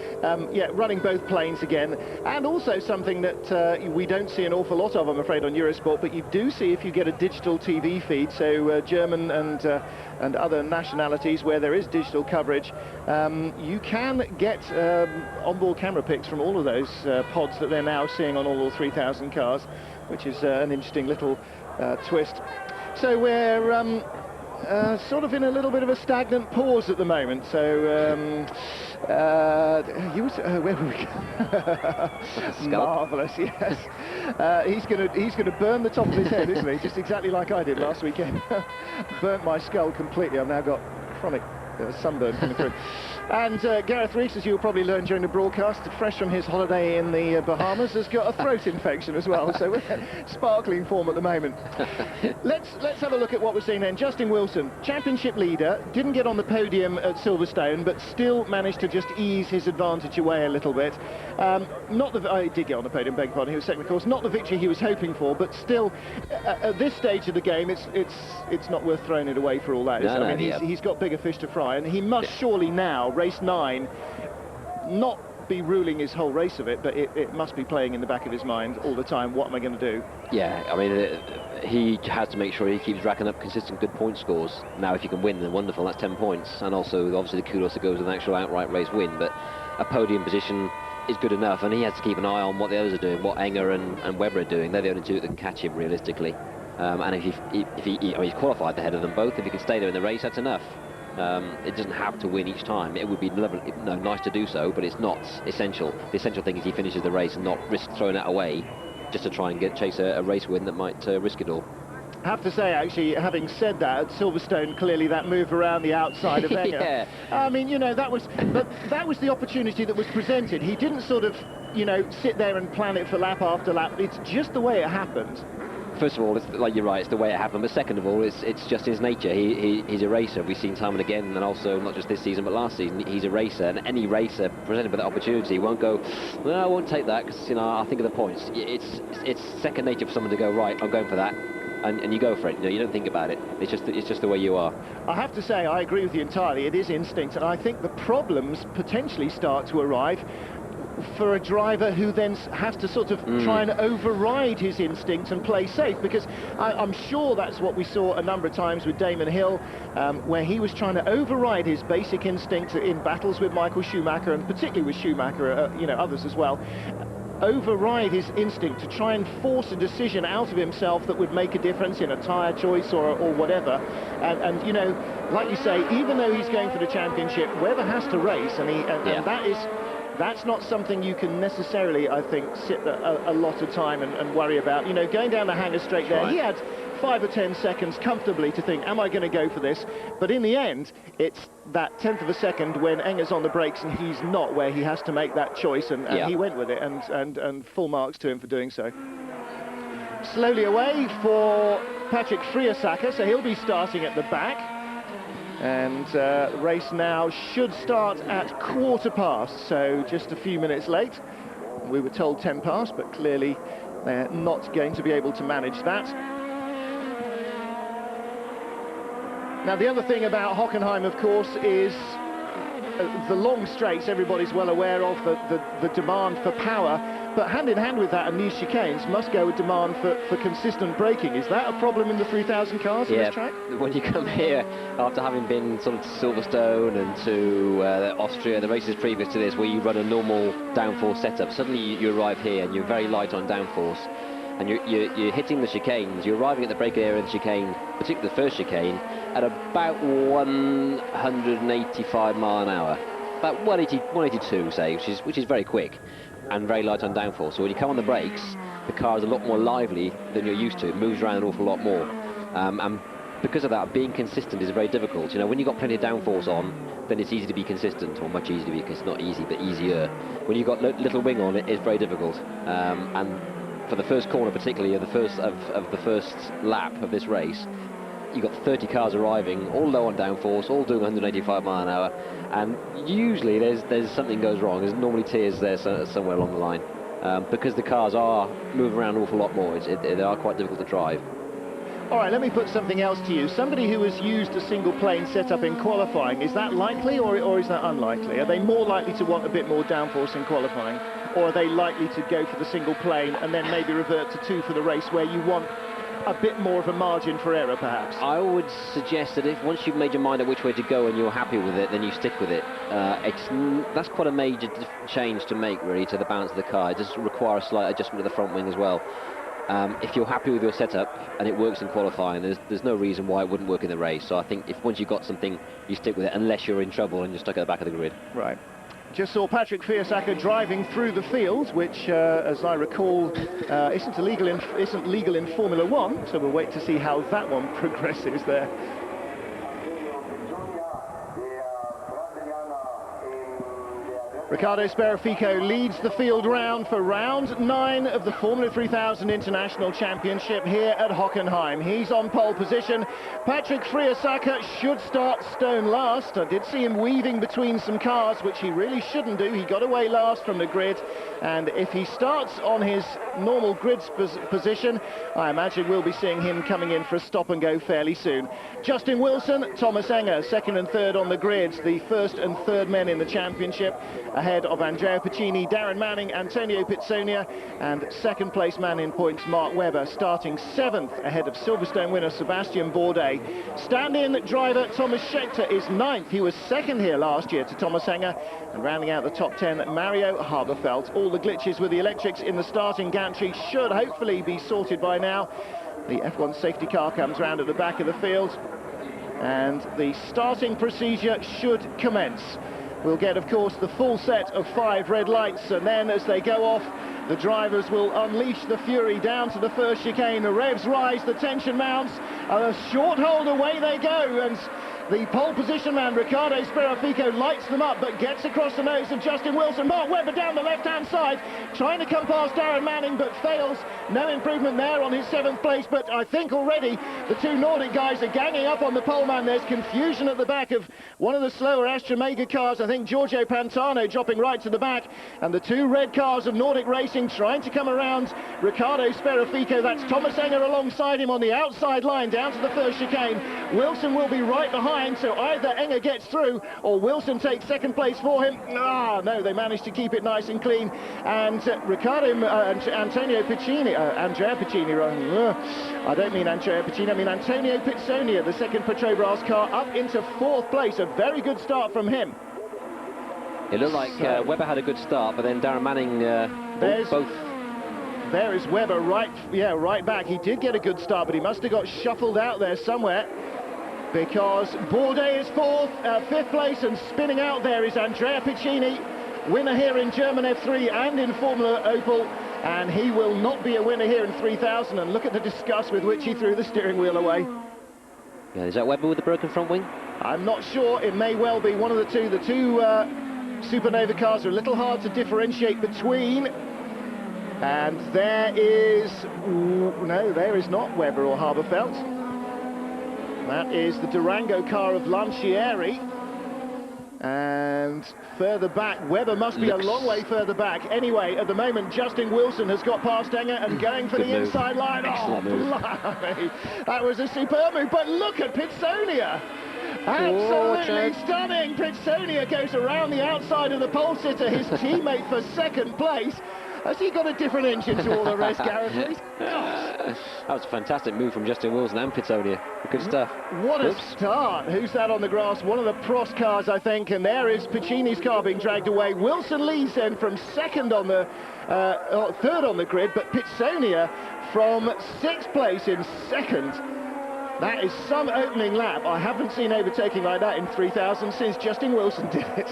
Speaker 1: running both planes again, and also something that we don't see an awful lot of, I'm afraid, on Eurosport, but you do see if you get a digital TV feed, so German and other nationalities where there is digital coverage, you can get onboard camera pics from all of those pods that they're now seeing on all 3,000 cars, which is an interesting little twist. So we're sort of in a little bit of a stagnant pause at the moment. So where were we? Marvellous, yes. He's gonna burn the top of his head, isn't he? Just exactly like I did last weekend. Burnt my skull completely. I've now got chronic sunburn coming through. And Gareth Rees, as you'll probably learn during the broadcast, fresh from his holiday in the Bahamas, has got a throat infection as well, so we're sparkling form at the moment. Let's have a look at what we're seeing then. Justin Wilson, championship leader, didn't get on the podium at Silverstone, but still managed to just ease his advantage away a little bit. He did get on the podium, beg your pardon, he was second, of course. Not the victory he was hoping for, but still, at this stage of the game, it's not worth throwing it away for all that. I mean, he's got bigger fish to fry, and he must surely now, race 9, not be ruling his whole race of it, but it must be playing in the back of his mind all the time, what am I going to do?
Speaker 10: Yeah, I mean, he has to make sure he keeps racking up consistent good point scores. Now, if you can win, then wonderful, that's 10 points, and also, obviously, the kudos that goes with an actual outright race win, but a podium position is good enough, and he has to keep an eye on what the others are doing, what Enge and Webber are doing. They're the only two that can catch him, realistically. And if he's qualified ahead of them both, if he can stay there in the race, that's enough. It doesn't have to win each time. It would be nice to do so, but it's not essential. The essential thing is he finishes the race and not risk throwing that away just to try and chase a race win that might risk it all.
Speaker 1: I have to say, actually, having said that, at Silverstone, clearly that move around the outside of Enge.
Speaker 10: Yeah.
Speaker 1: I mean, that was the opportunity that was presented. He didn't sort of, sit there and plan it for lap after lap. It's just the way it happened.
Speaker 10: First of all, it's like you're right, it's the way it happened. But second of all, it's just his nature. He's a racer. We've seen time and again, and also not just this season but last season. He's a racer, and any racer presented with that opportunity won't go, no, I won't take that because I think of the points. It's second nature for someone to go, right, I'm going for that, and you go for it. You don't think about it. It's just the way you are.
Speaker 1: I have to say, I agree with you entirely. It is instinct, and I think the problems potentially start to arrive for a driver who then has to sort of try and override his instinct and play safe, because I'm sure that's what we saw a number of times with Damon Hill, where he was trying to override his basic instinct in battles with Michael Schumacher, and particularly with Schumacher, you know, others as well. Override his instinct to try and force a decision out of himself that would make a difference in a tyre choice or whatever. And you know, like you say, even though he's going for the championship, Webber has to race, and that's not something you can necessarily, I think, sit a lot of time and worry about. You know, going down the hangar straight there, he had 5 or 10 seconds comfortably to think, am I going to go for this? But in the end, it's that 10th of a second when Enge's on the brakes and he's not, where he has to make that choice, and he went with it, and full marks to him for doing so. Slowly away for Patrick Friesacher, so he'll be starting at the back. And the race now should start at 15:15, so just a few minutes late. We were told 10 past, but clearly they're not going to be able to manage that. Now, the other thing about Hockenhien, of course, is the long straights. Everybody's well aware of the demand for power, but hand in hand with that and these chicanes must go a demand for consistent braking. Is that a problem in the 3000 cars on this track?
Speaker 10: When you come here after having been sort of to Silverstone and to Austria, the races previous to this, where you run a normal downforce setup, suddenly you arrive here and you're very light on downforce, and you're hitting the chicanes. You're arriving at the braking area of the chicane, particularly the first chicane, at about 185 mile an hour, about 182, say, which is very quick and very light on downforce. So when you come on the brakes, the car is a lot more lively than you're used to. It moves around an awful lot more, and because of that, being consistent is very difficult. You know, when you've got plenty of downforce on, then it's easy to be consistent, or much easier to be, because it's not easy, but easier. When you've got little wing on, it is very difficult. And for the first corner, particularly, of the first lap of this race, you've got 30 cars arriving, all low on downforce, all doing 185 mile an hour, and usually there's something goes wrong. There's normally tears there somewhere along the line, because the cars are moving around an awful lot more. They are quite difficult to drive.
Speaker 1: All right, let me put something else to you. Somebody who has used a single plane setup in qualifying, is that likely or is that unlikely? Are they more likely to want a bit more downforce in qualifying, or are they likely to go for the single plane and then maybe revert to 2 for the race, where you want a bit more of a margin for error, perhaps?
Speaker 10: I would suggest that if once you've made your mind up which way to go and you're happy with it, then you stick with it. That's quite a major change to make, really, to the balance of the car. It does require a slight adjustment of the front wing as well. If you're happy with your setup and it works in qualifying, there's no reason why it wouldn't work in the race. So I think if once you've got something, you stick with it, unless you're in trouble and you're stuck at the back of the grid.
Speaker 1: Right. Just saw Patrick Friesacher driving through the field, which, as I recall, isn't legal in Formula 1, so we'll wait to see how that one progresses there. Ricardo Sperafico leads the field round for round 9 of the Formula 3000 International Championship here at Hockenhien. He's on pole position. Patrick Friesacher should start stone last. I did see him weaving between some cars, which he really shouldn't do. He got away last from the grid, and if he starts on his normal grid position, I imagine we'll be seeing him coming in for a stop and go fairly soon. Justin Wilson, Tomáš Enge, 2nd and 3rd on the grid, the 1st and 3rd men in the championship, ahead of Andrea Piccini, Darren Manning, Antônio Pizzonia, and 2nd place man in points, Mark Webber, starting 7th ahead of Silverstone winner Sébastien Bourdais. Stand-in driver Thomas Scheckter is 9th. He was 2nd here last year to Tomáš Enge, and rounding out the top 10, Mario Haberfeld. All the glitches with the electrics in the starting gantry should hopefully be sorted by now. The F1 safety car comes round at the back of the field, and the starting procedure should commence. We'll get, of course, the full set of 5 red lights, and then as they go off, the drivers will unleash the fury down to the first chicane. The revs rise, the tension mounts, a short hold, away they go, and the pole position man, Ricardo Sperafico, lights them up, but gets across the nose of Justin Wilson. Mark Webber down the left-hand side, trying to come past Darren Manning, but fails. No improvement there on his 7th place, but I think already the 2 Nordic guys are ganging up on the pole man. There's confusion at the back of one of the slower Astra Mega cars. I think Giorgio Pantano dropping right to the back, and the 2 red cars of Nordic Racing trying to come around Ricardo Sperafico. That's Tomáš Enge alongside him on the outside line down to the first chicane. Wilson will be right behind behind, so either Enge gets through or Wilson takes second place for him. Ah, no, they managed to keep it nice and clean. And Antonio Piccini, Andrea Piccini, I don't mean Andrea Piccini, I mean Antonio Pizzonia, the second Petrobras car, up into 4th place. A very good start from him.
Speaker 10: It looked like Webber had a good start, but then Darren Manning both.
Speaker 1: There is Webber right back. He did get a good start, but he must have got shuffled out there somewhere, because Bourdais is 5th place, and spinning out there is Andrea Piccini, winner here in German F3 and in Formula Opel, and he will not be a winner here in 3000. And look at the disgust with which he threw the steering wheel away.
Speaker 10: Yeah, is that Webber with the broken front wing?
Speaker 1: I'm not sure. It may well be one of the two. The two Supernova cars are a little hard to differentiate between. And there is... no, there is not Webber or Haberfeld. That is the Durango car of Lancieri. And further back, Webber must be a long way further back. Anyway, at the moment, Justin Wilson has got past Enge and going for the inside line.
Speaker 10: Excellent move.
Speaker 1: Blimey. That was a superb move, but look at Pizzonia. Absolutely stunning. Pizzonia goes around the outside of the pole sitter, his teammate for 2nd place. Has he got a different engine to all the rest, Gareth?
Speaker 10: That was a fantastic move from Justin Wilson and Pizzonia. Good stuff.
Speaker 1: What a start. Who's that on the grass? One of the Prost cars, I think, and there is Piccini's car being dragged away. Wilson leads then from 2nd on the 3rd on the grid, but Pizzonia from 6th place in 2nd. That is some opening lap. I haven't seen overtaking like that in 3000 since Justin Wilson did it.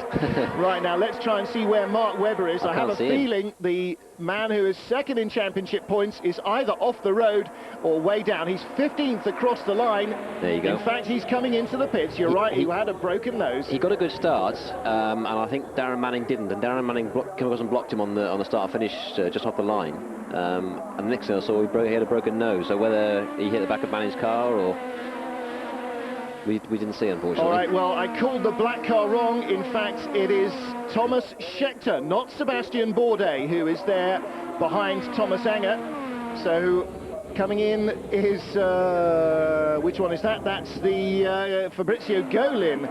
Speaker 1: Right, now let's try and see where Mark Webber is. I have a feeling the man who is 2nd in championship points is either off the road or way down. He's 15th across the line.
Speaker 10: There you go.
Speaker 1: In fact, he's coming into the pits. You're right, he had a broken nose.
Speaker 10: He got a good start, and I think Darren Manning didn't. And Darren Manning blocked him on the start-finish just off the line. And the next thing I saw, he had a broken nose. So whether he hit the back of Manning's car or... We didn't see, unfortunately.
Speaker 1: All right, well, I called the black car wrong. In fact, it is Tomáš Schechter, not Sébastien Bourdais, who is there behind Thomas Enge. So coming in is... which one is that? That's the Fabrizio Golin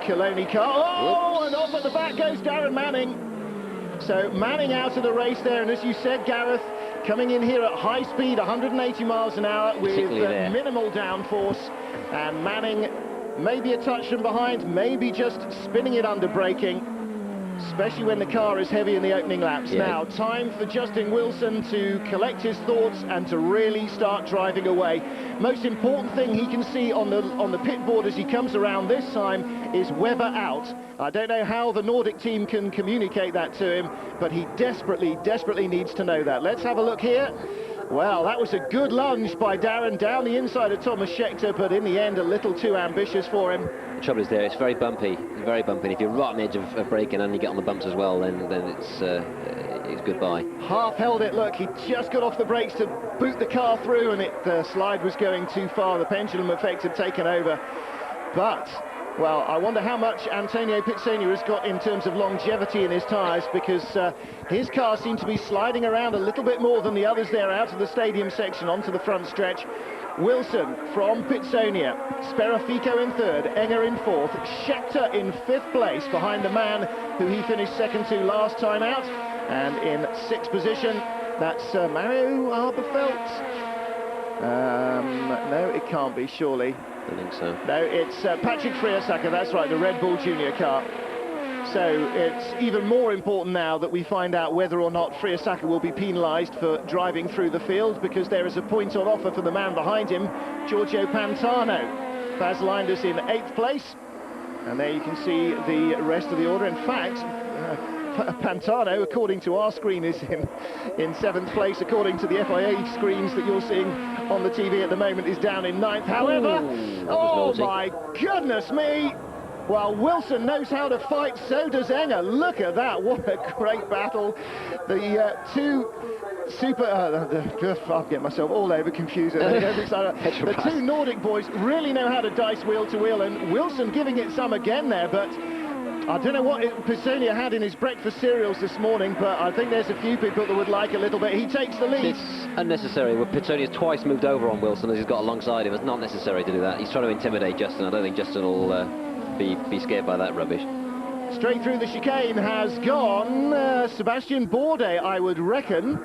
Speaker 1: Coloni car. Oh, and off at the back goes Darren Manning. So Manning out of the race there, and as you said, Gareth, coming in here at high speed, 180 miles an hour with minimal downforce, and Manning maybe a touch from behind, maybe just spinning it under braking, especially when the car is heavy in the opening laps.
Speaker 10: Yeah.
Speaker 1: Now, time for Justin Wilson to collect his thoughts and to really start driving away. Most important thing he can see on the pit board as he comes around this time is Webber out. I don't know how the Nordic team can communicate that to him, but he desperately needs to know that. Let's have a look here. Well, that was a good lunge by Darren down the inside of Tomáš Schechter, but in the end a little too ambitious for him.
Speaker 10: The trouble is there, it's very bumpy, and if you're right on the edge of braking and you get on the bumps as well, then it's goodbye.
Speaker 1: Half held it, look, he just got off the brakes to boot the car through, and the slide was going too far. The pendulum effect had taken over. But, well, I wonder how much Antonio Pizzonia has got in terms of longevity in his tyres, because his car seemed to be sliding around a little bit more than the others there out of the stadium section onto the front stretch. Wilson from Pizzonia, Sperafico in 3rd, Enge in 4th, Schechter in 5th place behind the man who he finished 2nd to last time out, and in 6th position, that's Mario Haberfeld. No, it can't be, surely.
Speaker 10: I think so.
Speaker 1: No, it's Patrick Friesacher, that's right, the Red Bull Junior car. So it's even more important now that we find out whether or not Friesacher will be penalised for driving through the field, because there is a point on offer for the man behind him, Giorgio Pantano. Baz Leinders in 8th place, and there you can see the rest of the order. In fact, Pantano, according to our screen, is in 7th place. According to the FIA screens that you're seeing on the TV at the moment, is down in 9th. However, oh my goodness me! Well, Wilson knows how to fight, so does Enge. Look at that, what a great battle. The two super... I'll get myself all over confused. The two Nordic boys really know how to dice wheel to wheel, and Wilson giving it some again there, but I don't know what Pizzonia had in his breakfast cereals this morning, but I think there's a few people that would like a little bit. He takes the lead.
Speaker 10: It's unnecessary. Well, Pizzonia's twice moved over on Wilson as he's got alongside him. It's not necessary to do that. He's trying to intimidate Justin. I don't think Justin will be scared by that rubbish.
Speaker 1: Straight through the chicane has gone Sébastien Bourdais, I would reckon.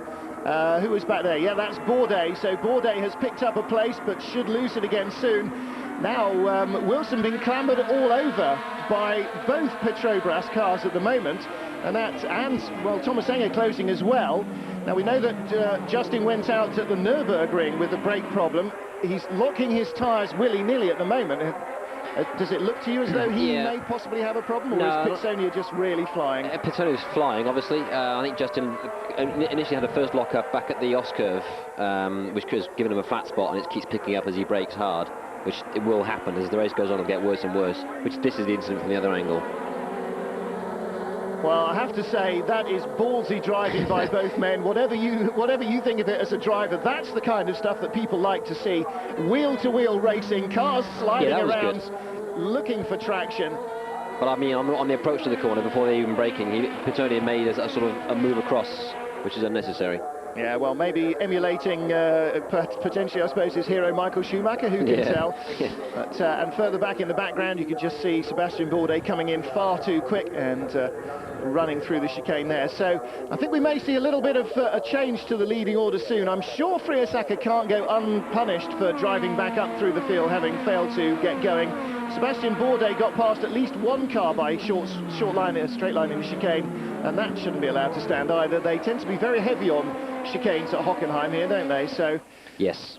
Speaker 1: Who was back there? Yeah, that's Bourdais. So Bourdais has picked up a place, but should lose it again soon. Now, Wilson being clambered all over by both Petrobras cars at the moment, and well, Thomas Enge closing as well. Now, we know that Justin went out at the Nürburgring with a brake problem. He's locking his tyres willy-nilly at the moment. Does it look to you as though he may possibly have a problem, or is Pizzonia just really flying?
Speaker 10: Pizzonia's flying, obviously. I think Justin initially had the first lock-up back at the S-curve, which has given him a flat spot, and it keeps picking up as he brakes hard, which it will happen as the race goes on. It'll get worse and worse, which this is the incident from the other angle.
Speaker 1: Well, I have to say, that is ballsy driving by both men. Whatever you think of it as a driver, that's the kind of stuff that people like to see. Wheel-to-wheel racing, cars sliding around, looking for traction.
Speaker 10: But I mean, on the approach to the corner, before they're even braking, Pizzonia made a sort of a move across, which is unnecessary.
Speaker 1: Yeah, well, maybe emulating potentially, I suppose, his hero Michael Schumacher, who can tell. But, and further back in the background, you can just see Sébastien Bourdais coming in far too quick and running through the chicane there. So I think we may see a little bit of a change to the leading order soon. I'm sure Friesacher can't go unpunished for driving back up through the field, having failed to get going. Sébastien Bourdais got past at least one car by straight line in the chicane, and that shouldn't be allowed to stand either. They tend to be very heavy on chicanes at Hockenhien here, don't they? So
Speaker 10: yes,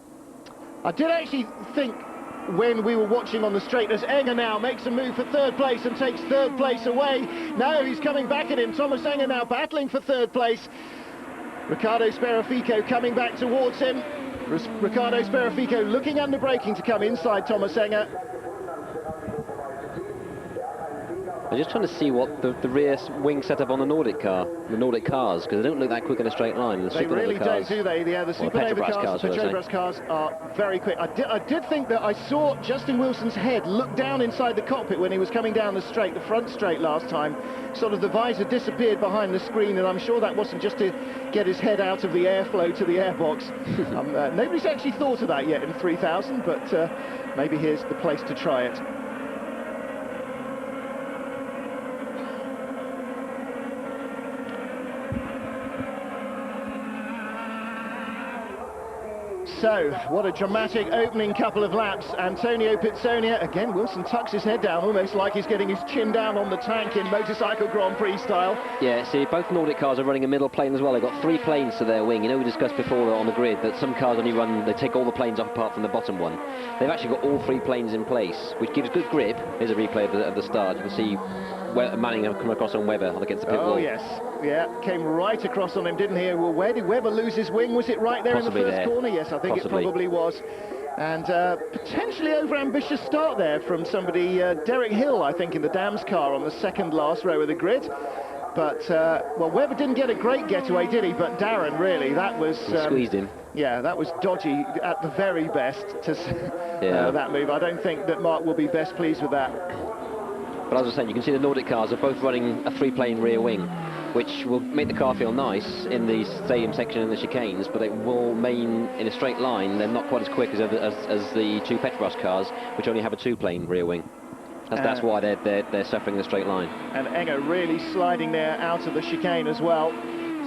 Speaker 1: I did actually think when we were watching on the straight, as Enge now makes a move for third place and takes third place away. No, he's coming back at him. Thomas Enge now battling for third place. Ricardo Sperafico coming back towards him. Ricardo Sperafico looking under braking to come inside Thomas Enge.
Speaker 10: I'm just trying to see what the rear wing setup on the Nordic cars, because they don't look that quick in a straight line.
Speaker 1: They really don't, do they? Yeah, the Supernova cars, the Petrobras cars are very quick. I did think that I saw Justin Wilson's head look down inside the cockpit when he was coming down the straight, the front straight last time. Sort of the visor disappeared behind the screen, and I'm sure that wasn't just to get his head out of the airflow to the airbox. Nobody's actually thought of that yet in 3000, but maybe here's the place to try it. So, what a dramatic opening couple of laps. Antônio Pizzonia, again, Wilson tucks his head down, almost like he's getting his chin down on the tank in motorcycle Grand Prix style.
Speaker 10: Yeah, see, both Nordic cars are running a middle plane as well. They've got 3 planes to their wing. You know, we discussed before on the grid that some cars only run, they take all the planes off apart from the bottom one. They've actually got all 3 planes in place, which gives good grip. Here's a replay of the start. You can see Manning come across on Webber against the pit wall.
Speaker 1: Oh, yes. Yeah, came right across on him, didn't he? Well, where did Webber lose his wing? Was it right there in the first corner? Yes, I think it probably was. And potentially over-ambitious start there from somebody, Derek Hill, I think, in the Dams car on the second last row of the grid. But, well, Webber didn't get a great getaway, did he? But Darren, really, that was...
Speaker 10: squeezed him.
Speaker 1: Yeah, that was dodgy at the very best, that move. I don't think that Mark will be best pleased with that.
Speaker 10: But as I was saying, you can see the Nordic cars are both running a 3-plane rear wing, which will make the car feel nice in the stadium section and the chicanes, but it will mean in a straight line they're not quite as quick as the 2 Petrobras cars, which only have a 2-plane rear wing. That's why they're suffering in a straight line. And
Speaker 1: Enge really sliding there out of the chicane as well.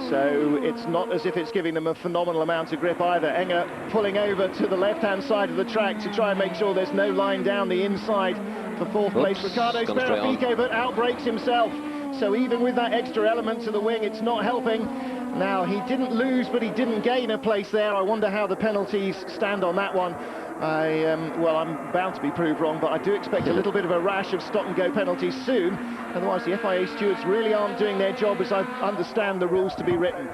Speaker 1: So it's not as if it's giving them a phenomenal amount of grip either. Enge pulling over to the left-hand side of the track to try and make sure there's no line down the inside for 4th place. Ricardo Sperafico, but outbrakes himself. So even with that extra element to the wing, it's not helping. Now, he didn't lose, but he didn't gain a place there. I wonder how the penalties stand on that one. Well, I'm bound to be proved wrong, but I do expect a little bit of a rash of stop-and-go penalties soon. Otherwise, the FIA stewards really aren't doing their job as I understand the rules to be written.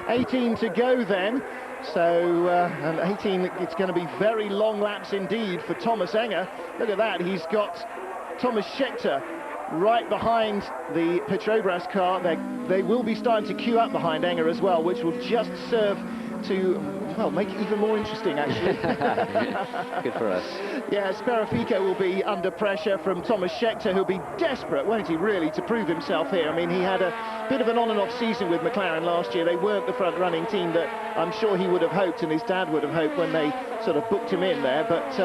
Speaker 1: 18 to go then. So, and 18, it's going to be very long laps indeed for Thomas Enge. Look at that, he's got Thomas Scheckter right behind the Petrobras car. They will be starting to queue up behind Enge as well, which will just serve to, well, make it even more interesting, actually.
Speaker 10: Good for us.
Speaker 1: Yeah, Sperafico will be under pressure from Tomáš Scheckter, who'll be desperate, won't he, really, to prove himself here. I mean, he had a bit of an on and off season with McLaren last year. They weren't the front-running team that I'm sure he would have hoped, and his dad would have hoped when they sort of booked him in there, but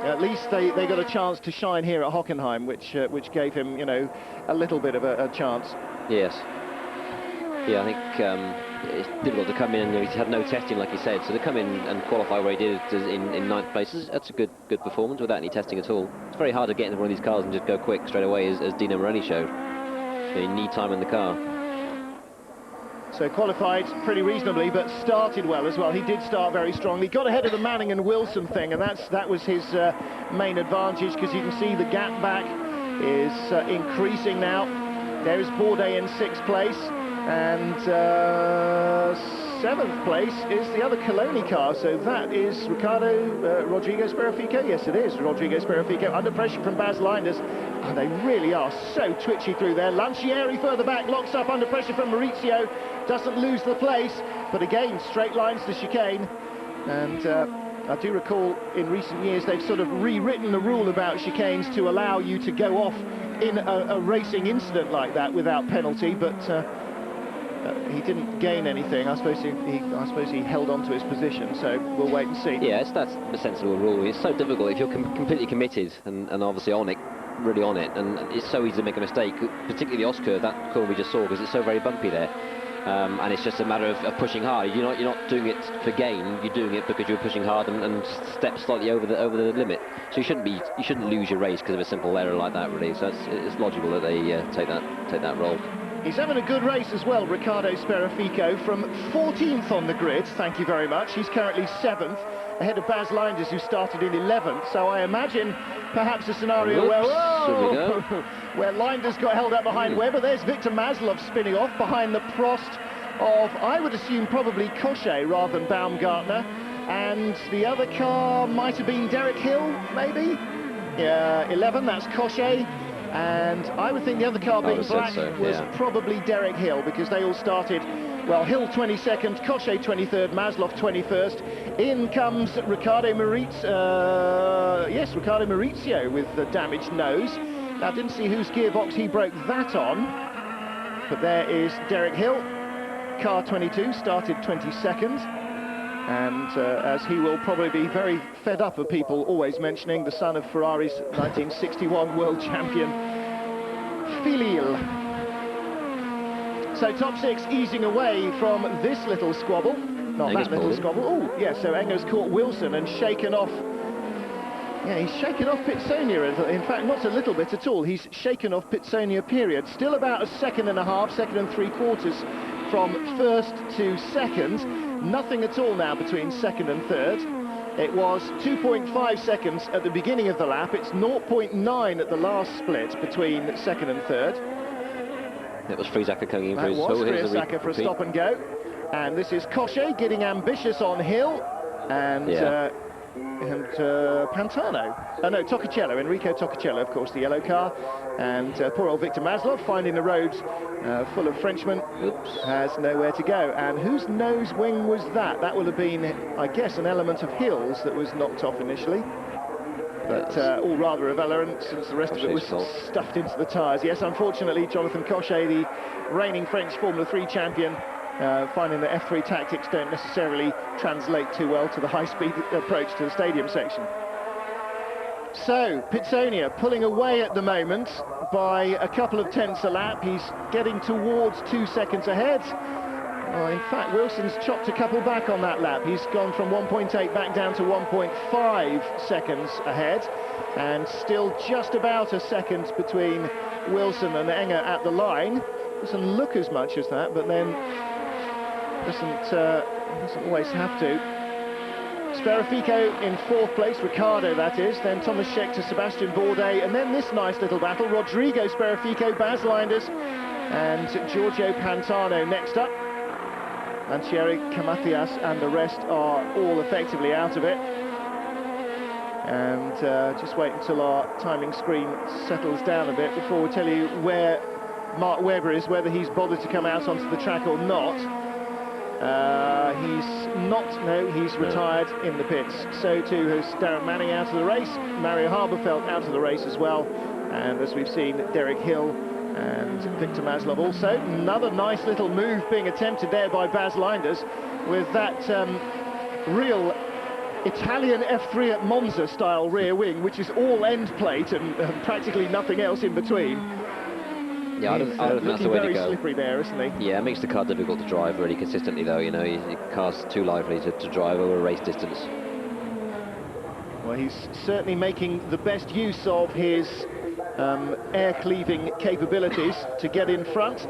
Speaker 1: at least they got a chance to shine here at Hockenhien, which gave him, you know, a little bit of a chance.
Speaker 10: Yes. Yeah, I think it's difficult to come in, and he's had no testing, like you said, so to come in and qualify where he did in 9th place, that's a good performance without any testing at all. It's very hard to get into one of these cars and just go quick straight away, as Dino Morelli showed. You need time in the car.
Speaker 1: So qualified pretty reasonably, but started well as well. He did start very strongly. Got ahead of the Manning and Wilson thing, and that was his main advantage, because you can see the gap back is increasing now. There's Bourdais in 6th place, and 7th place is the other Coloni car. So that is Rodrigo Sperafico. Yes, it is Rodrigo Sperafico, under pressure from Bas Leinders. And they really are so twitchy through there. Lancieri further back, locks up under pressure from Maurizio, doesn't lose the place, but again, straight lines to chicane. And I do recall in recent years they've sort of rewritten the rule about chicanes to allow you to go off in a racing incident like that without penalty, but he didn't gain anything. I suppose he held on to his position, so we'll wait and see.
Speaker 10: Yeah, that's a sensible rule. It's so difficult if you're completely committed and obviously on it, really on it, and it's so easy to make a mistake, particularly the Oscar, that corner we just saw, because it's so very bumpy there. And it's just a matter of pushing hard. You're not doing it for gain. You're doing it because you're pushing hard and step slightly over the limit. So you shouldn't lose your race because of a simple error like that, really. So it's logical that they take that role.
Speaker 1: He's having a good race as well, Ricardo Sperafico, from 14th on the grid. Thank you very much. He's currently 7th, ahead of Bas Leinders, who started in 11th. So I imagine perhaps a scenario where Leinders got held up behind Webber. There's Victor Maslov spinning off behind the Prost of, I would assume, probably Cochet rather than Baumgartner. And the other car might have been Derek Hill, maybe? Yeah, 11, that's Cochet. And I would think the other car being black was probably Derek Hill, because they all started, well, Hill 22nd, Cochet 23rd, Maslov 21st. In comes Ricardo Maurizio with the damaged nose. Now, I didn't see whose gearbox he broke that on, but there is Derek Hill, car 22, started 22nd. And as he will probably be very fed up of people always mentioning, the son of Ferrari's 1961 world champion, Filil. So top 6 easing away from this little squabble. Not that little squabble. Oh, yeah, so Enge's caught Wilson and shaken off. Yeah, he's shaken off Pizzonia. In fact, not a little bit at all. He's shaken off Pizzonia, period. Still about a second and a half, second and 3/4 from 1st to 2nd. Nothing at all now between 2nd and 3rd. It was 2.5 seconds at the beginning of the lap. It's 0.9 at the last split between 2nd and 3rd.
Speaker 10: It was Friesacher coming in for his...
Speaker 1: That was Friesacher for a stop and go. And this is Cochet getting ambitious on Hill. And Pantano. No, Toccicello, Enrico Toccicello, of course, the yellow car. And poor old Victor Maslov, finding the roads full of Frenchmen, has nowhere to go. And whose nose wing was that? That will have been, I guess, an element of Hill's that was knocked off initially. But all rather irrelevant, since the rest of it was stuffed into the tyres. Yes, unfortunately, Jonathan Cochet, the reigning French Formula 3 champion, finding that F3 tactics don't necessarily translate too well to the high-speed approach to the stadium section. So, Pizzonia pulling away at the moment by a couple of tenths a lap. He's getting towards 2 seconds ahead. Well, in fact, Wilson's chopped a couple back on that lap. He's gone from 1.8 back down to 1.5 seconds ahead. And still just about a second between Wilson and Enge at the line. Doesn't look as much as that, but then doesn't always have to. Sperafico in 4th place, Ricardo that is, then Tomáš Scheckter, Sébastien Bourdais, and then this nice little battle, Rodrigo Sperafico, Bas Leinders, and Giorgio Pantano next up. Lancieri, Camathias and the rest are all effectively out of it. And just wait until our timing screen settles down a bit before we tell you where Mark Webber is, whether he's bothered to come out onto the track or not. He's retired in the pits. So too has Darren Manning out of the race, Mario Haberfeld out of the race as well, and as we've seen, Derek Hill and Victor Maslov also. Another nice little move being attempted there by Bas Leinders with that real Italian F3 at Monza style rear wing, which is all end plate and practically nothing else in between.
Speaker 10: Yeah, I don't think that's the way to go.
Speaker 1: Very slippery there, isn't he?
Speaker 10: Yeah, it makes the car difficult to drive really consistently, though. You know, your car's too lively to drive over a race distance.
Speaker 1: Well, he's certainly making the best use of his air-cleaving capabilities to get in front.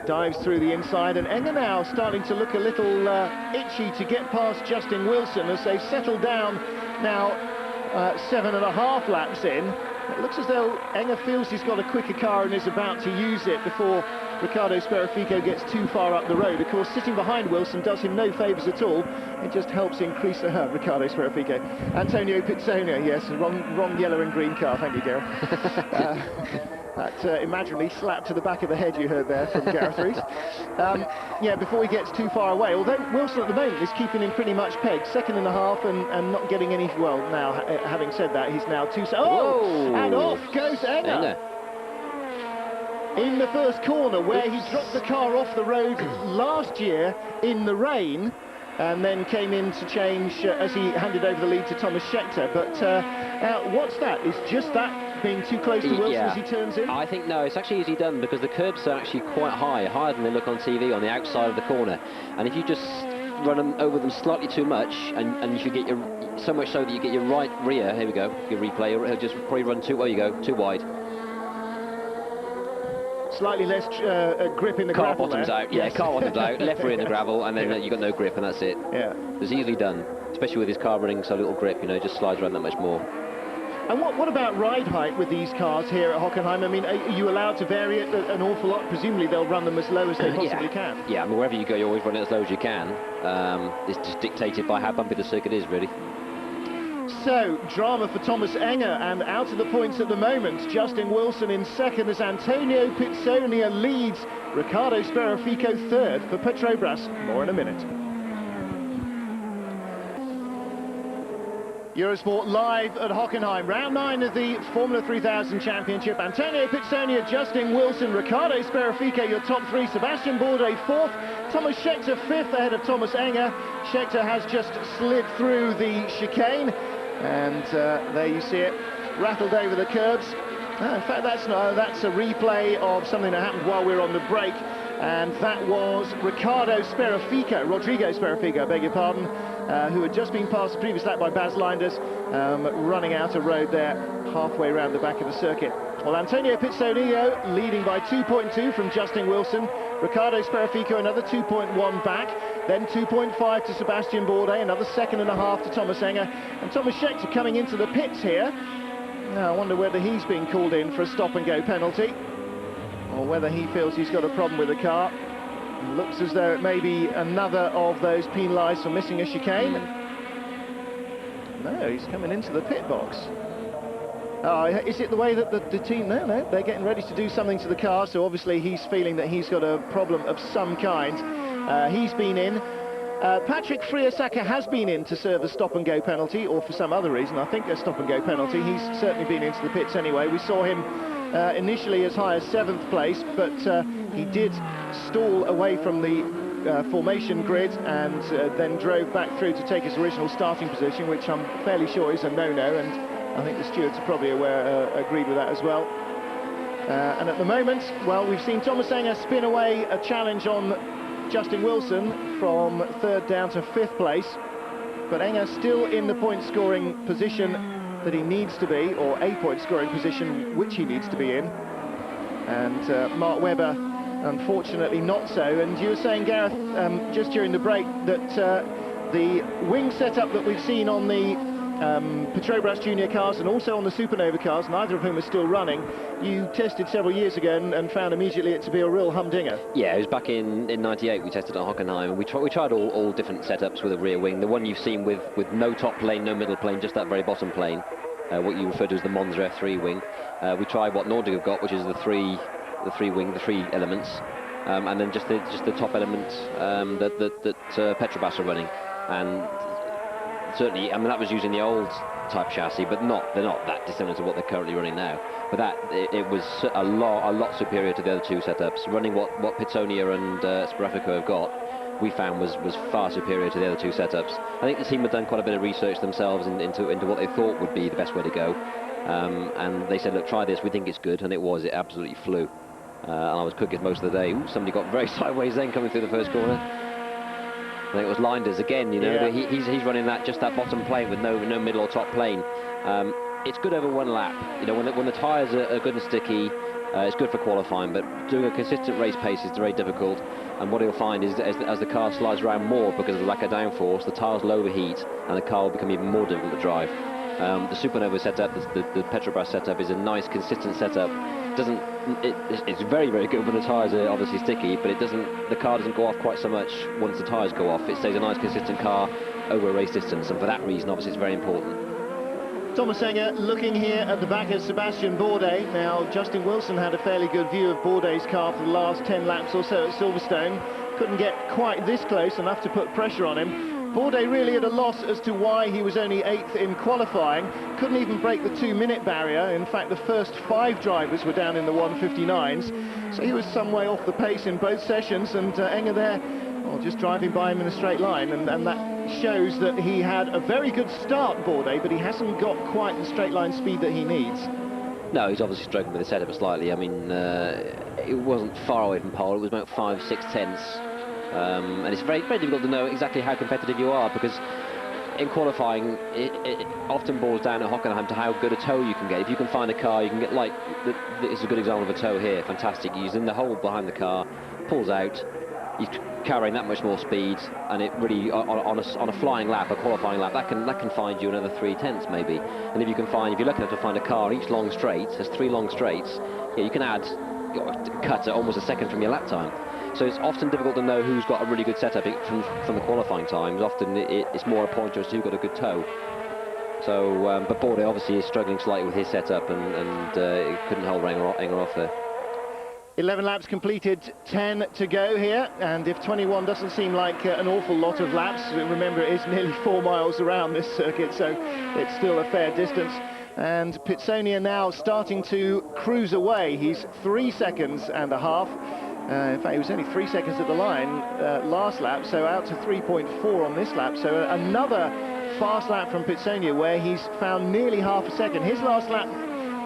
Speaker 1: Dives through the inside, and Enge now starting to look a little itchy to get past Justin Wilson as they've settled down now 7.5 laps in. It looks as though Enge feels he's got a quicker car and is about to use it before Ricardo Sperafico gets too far up the road. Of course, sitting behind Wilson does him no favours at all. It just helps increase Ricardo Sperafico. Antônio Pizzonia, yes, wrong yellow and green car, thank you, Gareth. That imaginary slap to the back of the head you heard there from Gareth Rees. Yeah, before he gets too far away, although Wilson at the moment is keeping him pretty much pegged, 2.5 and not getting any, well, now, having said that, he's now 2... Oh! And off goes Enge. In the first corner, where he dropped the car off the road last year in the rain, and then came in to change as he handed over the lead to Tomáš Schechter. But what's that? Is just that being too close to Wilson as he turns in?
Speaker 10: I think no, it's actually easily done because the curbs are actually quite high, higher than they look on TV on the outside of the corner. And if you just run them over them slightly too much, and you should get your, so much so that you get your right rear, here we go, your replay, he'll just probably run too, well, you go, too wide.
Speaker 1: Slightly less grip in the
Speaker 10: car
Speaker 1: gravel
Speaker 10: bottoms
Speaker 1: there.
Speaker 10: out, yeah, car bottoms out, left rear in the gravel, and then you've got no grip, and that's it.
Speaker 1: Yeah.
Speaker 10: It's easily done, especially with his car running so little grip, you know, it just slides around that much more.
Speaker 1: And what about ride height with these cars here at Hockenheim? I mean, are you allowed to vary it an awful lot? Presumably they'll run them as low as they possibly can.
Speaker 10: Yeah, I mean, wherever you go, you always run it as low as you can. It's just dictated by how bumpy the circuit is, really.
Speaker 1: So, drama for Thomas Enge, and out of the points at the moment, Justin Wilson in second as Antônio Pizzonia leads Ricardo Sperafico third for Petrobras. More in a minute. Eurosport live at Hockenheim, round 9 of the Formula 3000 Championship. Antônio Pizzonia, Justin Wilson, Ricardo Sperafico, your top three. Sébastien Bourdais fourth, Tomáš Schechter fifth ahead of Thomas Enge. Schechter has just slid through the chicane, and there you see it, rattled over the curbs. In fact, that's a replay of something that happened while we were on the break, and that was Rodrigo Sperafico, I beg your pardon, who had just been passed the previous lap by Bas Leinders, running out of road there, halfway around the back of the circuit. Well, Antônio Pizzonia leading by 2.2 from Justin Wilson, Ricardo Sperafico another 2.1 back, then 2.5 to Sébastien Bourdais, another 2.5 to Thomas Enge, and Tomáš Schechter coming into the pits here. Now, I wonder whether he's been called in for a stop-and-go penalty, or whether he feels he's got a problem with the car. It looks as though it may be another of those penalised for missing a chicane. No, he's coming into the pit box. Oh, is it the way that the team... No, they're getting ready to do something to the car, so obviously he's feeling that he's got a problem of some kind. He's been in. Patrick Friesacher has been in to serve a stop-and-go penalty, or for some other reason, I think a stop-and-go penalty. He's certainly been into the pits anyway. We saw him initially as high as 7th place, but he did stall away from the formation grid and then drove back through to take his original starting position, which I'm fairly sure is a no-no, and I think the stewards are probably agreed with that as well. And at the moment, well, we've seen Thomas Enge spin away a challenge on Justin Wilson from 3rd down to 5th place, but Enge still in the point-scoring position that he needs to be, or a point-scoring position which he needs to be in. And Mark Webber, unfortunately, not so. And you were saying, Gareth, just during the break, that the wing setup that we've seen on the Petrobras Junior cars and also on the Supernova cars, neither of whom are still running, you tested several years ago and found immediately it to be a real humdinger. Yeah, it was back in 98 we tested at Hockenheim, and we tried all different setups with a rear wing. The one you've seen with no top plane, no middle plane, just that very bottom plane, what you refer to as the Monza F3 wing. We tried what Nordic have got, which is the three elements.
Speaker 10: and then just the top element that Petrobras are running, and certainly, I mean, that was using the old type chassis, but they're not that dissimilar to what they're currently running now. But it was a lot superior to the other two setups. Running what Pizzonia and Sperafico have got, we found was far superior to the other two setups. I think the team had done quite a bit of research themselves into what they thought would be the best way to go, and they said, look, try this, we think it's good, and it was. It absolutely flew. And I was cooking most of the day. Ooh, somebody got very sideways then coming through the first corner. I think it was Leinders again, you know. Yeah. He's running just that bottom plane with no middle or top plane. It's good over one lap. You know, when the tyres are good and sticky, it's good for qualifying, but doing a consistent race pace is very difficult. And what you'll find is as the car slides around more because of the lack of downforce, the tyres will overheat and the car will become even more difficult to drive. The Supernova setup, the Petrobras setup, is a nice, consistent setup. It's very, very good when the tyres are obviously sticky, but the car doesn't go off quite so much once the tyres go off. It stays a nice, consistent car over a race distance, and for that reason, obviously, it's very important.
Speaker 1: Tomáš Enge looking here at the back of Sébastien Bourdais. Now, Justin Wilson had a fairly good view of Bourdais' car for the last 10 laps or so at Silverstone. Couldn't get quite this close, enough to put pressure on him. Bourdais really at a loss as to why he was only 8th in qualifying. Couldn't even break the 2-minute barrier. In fact, the first 5 drivers were down in the 1:59s. So he was some way off the pace in both sessions, and Enge there, well, just driving by him in a straight line, and that shows that he had a very good start, Bourdais, but he hasn't got quite the straight line speed that he needs.
Speaker 10: No, he's obviously struggling with the setup slightly. I mean, it wasn't far away from pole. It was about 5-6 tenths. And it's very, very difficult to know exactly how competitive you are, because in qualifying it often boils down at Hockenhien to how good a tow you can get. If you can find a car, you can get, like, this is a good example of a tow here, fantastic. He's in the hole behind the car, pulls out, he's carrying that much more speed, and it really, on a flying lap, a qualifying lap, that can find you another 3 tenths maybe. And if you're lucky enough to find a car, each long straight has 3 long straights, yeah, you can cut at almost a second from your lap time. So it's often difficult to know who's got a really good setup from the qualifying times. Often it's more a pointer as to who got a good tow. So, but Bourdais obviously is struggling slightly with his setup, and couldn't hold Enge off there.
Speaker 1: 11 laps completed, 10 to go here, and if 21 doesn't seem like an awful lot of laps, remember it is nearly 4 miles around this circuit, so it's still a fair distance. And Pizzonia now starting to cruise away. He's 3 seconds and a half. In fact, he was only 3 seconds at the line last lap, so out to 3.4 on this lap. So another fast lap from Pizzonia, where he's found nearly half a second. His last lap,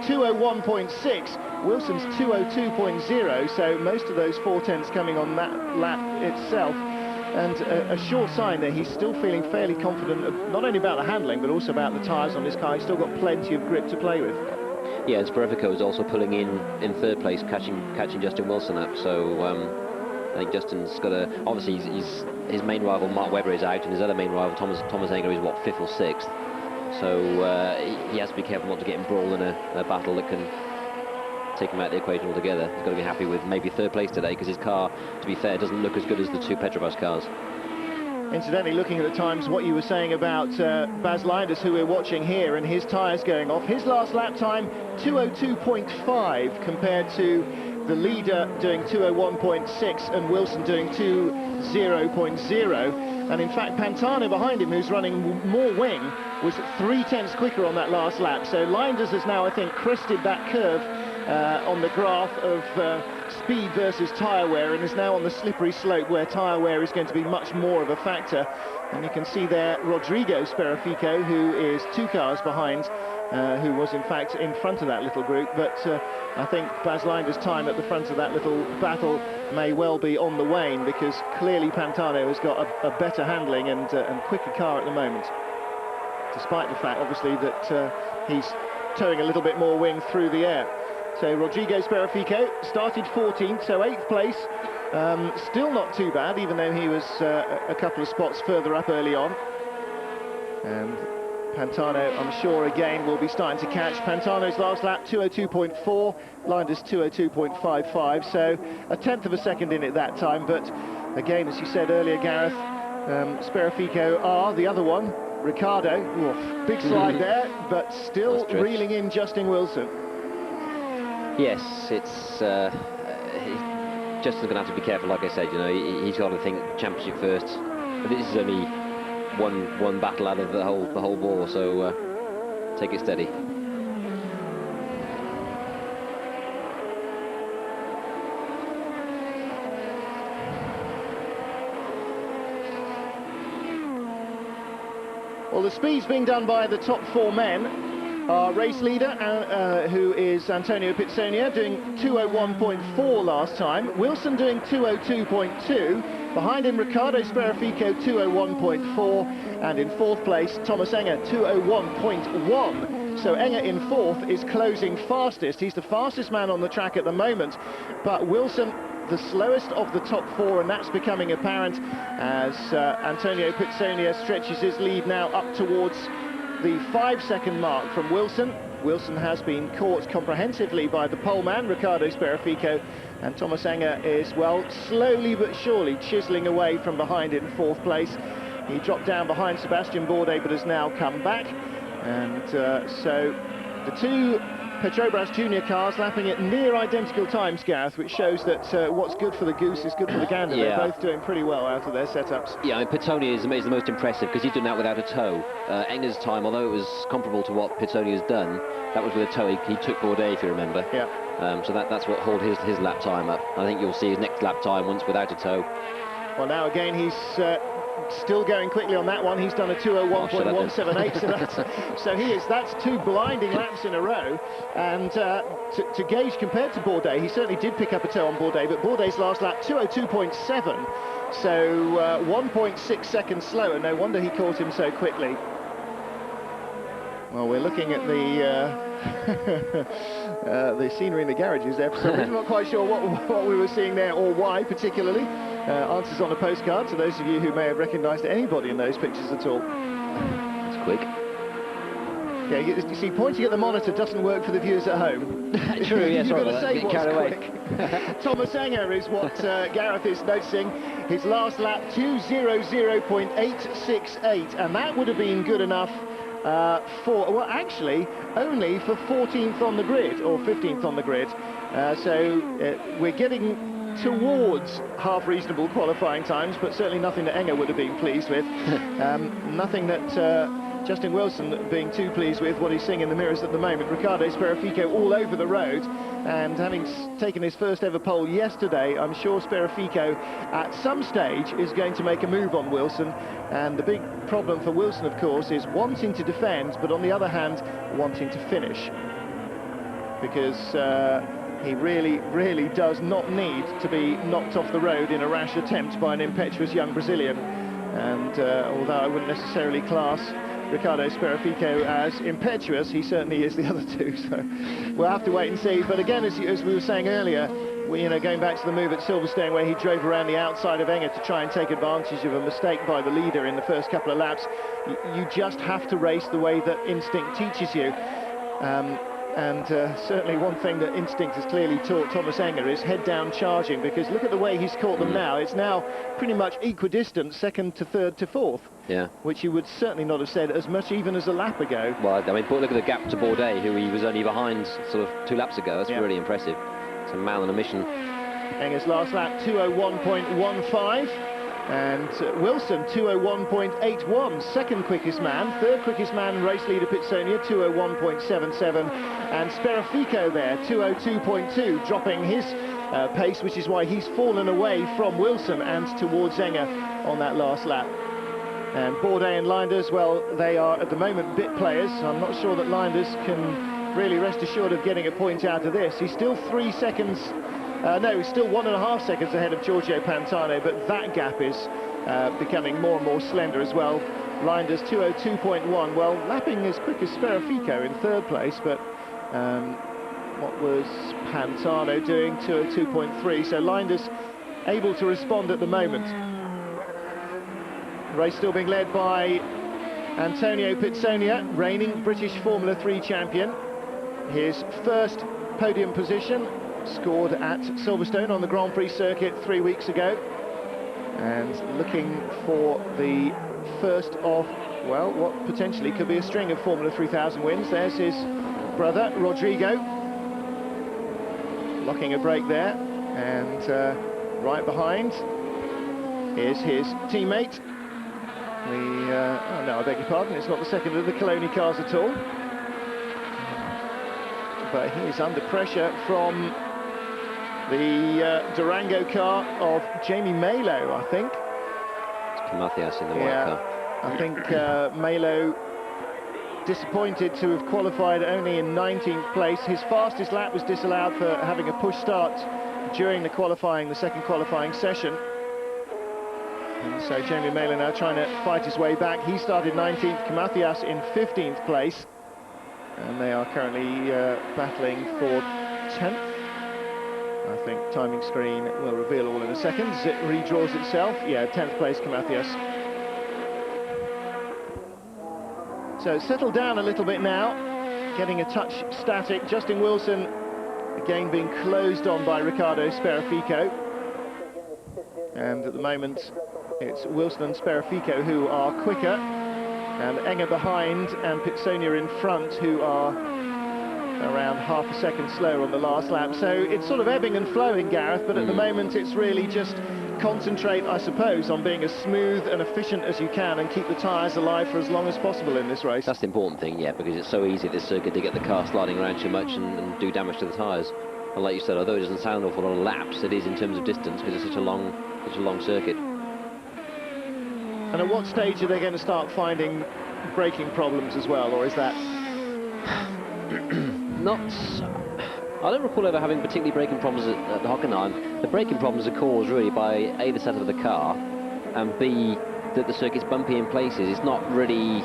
Speaker 1: 2:01.6. Wilson's 2:02.0. So most of those 4 tenths coming on that lap itself. And a sure sign that he's still feeling fairly confident, not only about the handling, but also about the tyres on this car. He's still got plenty of grip to play with.
Speaker 10: Yeah, and Sperafico is also pulling in 3rd place, catching Justin Wilson up. So I think Justin's got obviously his main rival Mark Webber is out, and his other main rival Tomáš Enge is what, 5th or 6th. So he has to be careful not to get embroiled in a battle that can take him out of the equation altogether. He's got to be happy with maybe 3rd place today, because his car, to be fair, doesn't look as good as the 2 Petrobras cars.
Speaker 1: Incidentally, looking at the times, what you were saying about Bas Leinders, who we're watching here, and his tyres going off. His last lap time, 2:02.5, compared to the leader doing 2:01.6 and Wilson doing 2:0.0. And in fact, Pantano behind him, who's running more wing, was 3 tenths quicker on that last lap. So Leinders has now, I think, crested that curve on the graph of speed versus tyre wear, and is now on the slippery slope where tyre wear is going to be much more of a factor. And you can see there Rodrigo Sperafico, who is 2 cars behind, who was in fact in front of that little group. But I think Bas Leinders' time at the front of that little battle may well be on the wane, because clearly Pantano has got a better handling and quicker car at the moment, despite the fact obviously that he's towing a little bit more wing through the air. So Rodrigo Sperafico started 14th, so 8th place. Still not too bad, even though he was a couple of spots further up early on. And Pantano, I'm sure, again, will be starting to catch. Pantano's last lap, 2:02.4, Leinders 2:02.55, so a tenth of a second in it that time. But again, as you said earlier, Gareth, Sperafico are the other one, Ricardo. Oof, big slide there, but still reeling in Justin Wilson.
Speaker 10: Yes, it's Justin's going to have to be careful, like I said. You know, he's got to think championship first. But this is only one battle out of the whole war, so take it steady.
Speaker 1: Well, the speed's being done by the top 4 men. Our race leader, who is Antônio Pizzonia, doing 2:01.4 last time. Wilson doing 2:02.2. Behind him, Ricardo Sperafico, 2:01.4. And in 4th place, Tomáš Enge, 2:01.1. So Enge in 4th is closing fastest. He's the fastest man on the track at the moment. But Wilson, the slowest of the top 4, and that's becoming apparent as Antônio Pizzonia stretches his lead now up towards the 5-second mark from Wilson. Wilson has been caught comprehensively by the poleman, Ricardo Sperafico, and Tomáš Enge is, well, slowly but surely chiselling away from behind in 4th place. He dropped down behind Sébastien Bourdais but has now come back, and so the 2 Petrobras Junior cars lapping at near identical times, Gareth, which shows that what's good for the goose is good for the gander.
Speaker 10: Yeah.
Speaker 1: They're both doing pretty well out of their setups.
Speaker 10: Yeah, I mean, Pizzonia is the most impressive because he's done that without a tow. Enge's time, although it was comparable to what Pizzonia's done, that was with a tow. He took Bourdais, if you remember.
Speaker 1: Yeah.
Speaker 10: So that's what held his lap time up. I think you'll see his next lap time once without a tow.
Speaker 1: Well, now again he's still going quickly on that one. He's done a 2:01.178, so that's 2 blinding laps in a row. And to gauge compared to Bourdais, he certainly did pick up a toe on Bourdais, but Bourdais' last lap 2:02.7, so 1.6 seconds slower. No wonder he caught him so quickly. Well, we're looking at the scenery in the garages there, so we're not quite sure what we were seeing there or why particularly. Answers on a postcard to those of you who may have recognised anybody in those pictures at all.
Speaker 10: That's quick.
Speaker 1: Yeah, you see, pointing at the monitor doesn't work for the viewers at home.
Speaker 10: True, yes.
Speaker 1: You've got to say what's
Speaker 10: away.
Speaker 1: quick. Tomáš Enge is what Gareth is noticing. His last lap, 2:00.868, and that would have been good enough for, well, actually, only for 14th on the grid, or 15th on the grid. So we're getting towards half reasonable qualifying times, but certainly nothing that Enge would have been pleased with. Nothing that Justin Wilson being too pleased with what he's seeing in the mirrors at the moment. Ricardo Sperafico all over the road, and having taken his first ever pole yesterday, I'm sure Sperafico at some stage is going to make a move on Wilson. And the big problem for Wilson, of course, is wanting to defend, but on the other hand, wanting to finish. Because he really does not need to be knocked off the road in a rash attempt by an impetuous young Brazilian. And although I wouldn't necessarily class Ricardo Sperafico as impetuous, he certainly is the other 2. So we'll have to wait and see. But again, as we were saying earlier, going back to the move at Silverstone where he drove around the outside of Enge to try and take advantage of a mistake by the leader in the first couple of laps. You just have to race the way that instinct teaches you. And certainly one thing that instinct has clearly taught Tomáš Enge is head down charging, because look at the way he's caught them now. It's now pretty much equidistant, 2nd to 3rd to 4th.
Speaker 10: Yeah.
Speaker 1: Which you would certainly not have said as much even as a lap ago.
Speaker 10: Well, I mean, look at the gap to Bourdais, who he was only behind sort of 2 laps ago. That's really impressive. It's a man on a mission.
Speaker 1: Enge's last lap, 2:01.15. And Wilson, 2:01.81, 2nd quickest man. 3rd quickest man, race leader Pizzonia, 2:01.77. And Sperafico there, 2:02.2, dropping his pace, which is why he's fallen away from Wilson and towards Enge on that last lap. And Bourdais and Leinders, well, they are at the moment bit players. I'm not sure that Leinders can really rest assured of getting a point out of this. He's still 3 seconds... no, he's still 1.5 seconds ahead of Giorgio Pantano, but that gap is becoming more and more slender as well. Leinders 2:02.1, well, lapping as quick as Sperafico in 3rd place, but what was Pantano doing? 2:02.3, so Leinders able to respond at the moment. The race still being led by Antônio Pizzonia, reigning British Formula 3 champion. His first podium position scored at Silverstone on the Grand Prix circuit 3 weeks ago, and looking for the first of, well, what potentially could be a string of Formula 3000 wins. There's his brother Rodrigo locking a brake there, and Right behind is his teammate. Oh no, I beg your pardon, it's not the second of the Coloni cars at all. But he is under pressure from the Durango car of Jamie Malo, I think.
Speaker 10: It's Mathias in the white car.
Speaker 1: I think Malo disappointed to have qualified only in 19th place. His fastest lap was disallowed for having a push start during the second qualifying session. And so Jamie Malo now trying to fight his way back. He started 19th, Mathias in 15th place. And they are currently battling for 10th. I think timing screen will reveal all in a second as it redraws itself. Yeah, 10th place, Mathias. So settled down a little bit now, getting a touch static. Justin Wilson again being closed on by Ricardo Sperafico. And at the moment, it's Wilson and Sperafico who are quicker, and Enge behind and Pizzonia in front, who are around half a second slower on the last lap. So it's sort of ebbing and flowing, Gareth, but at the moment it's really just concentrate, I suppose, on being as smooth and efficient as you can and keep the tyres alive for as long as possible in this race.
Speaker 10: That's the important thing, yeah, because it's so easy this circuit to get the car sliding around too much and do damage to the tyres. And like you said, although it doesn't sound an awful lot of laps, it is in terms of distance, because it's such a long circuit.
Speaker 1: And at what stage are they going to start finding braking problems as well, or is that...
Speaker 10: I don't recall ever having particularly braking problems at Hockenhien. The braking problems are caused really by A, the setup of the car, and B, that the circuit's bumpy in places. It's not really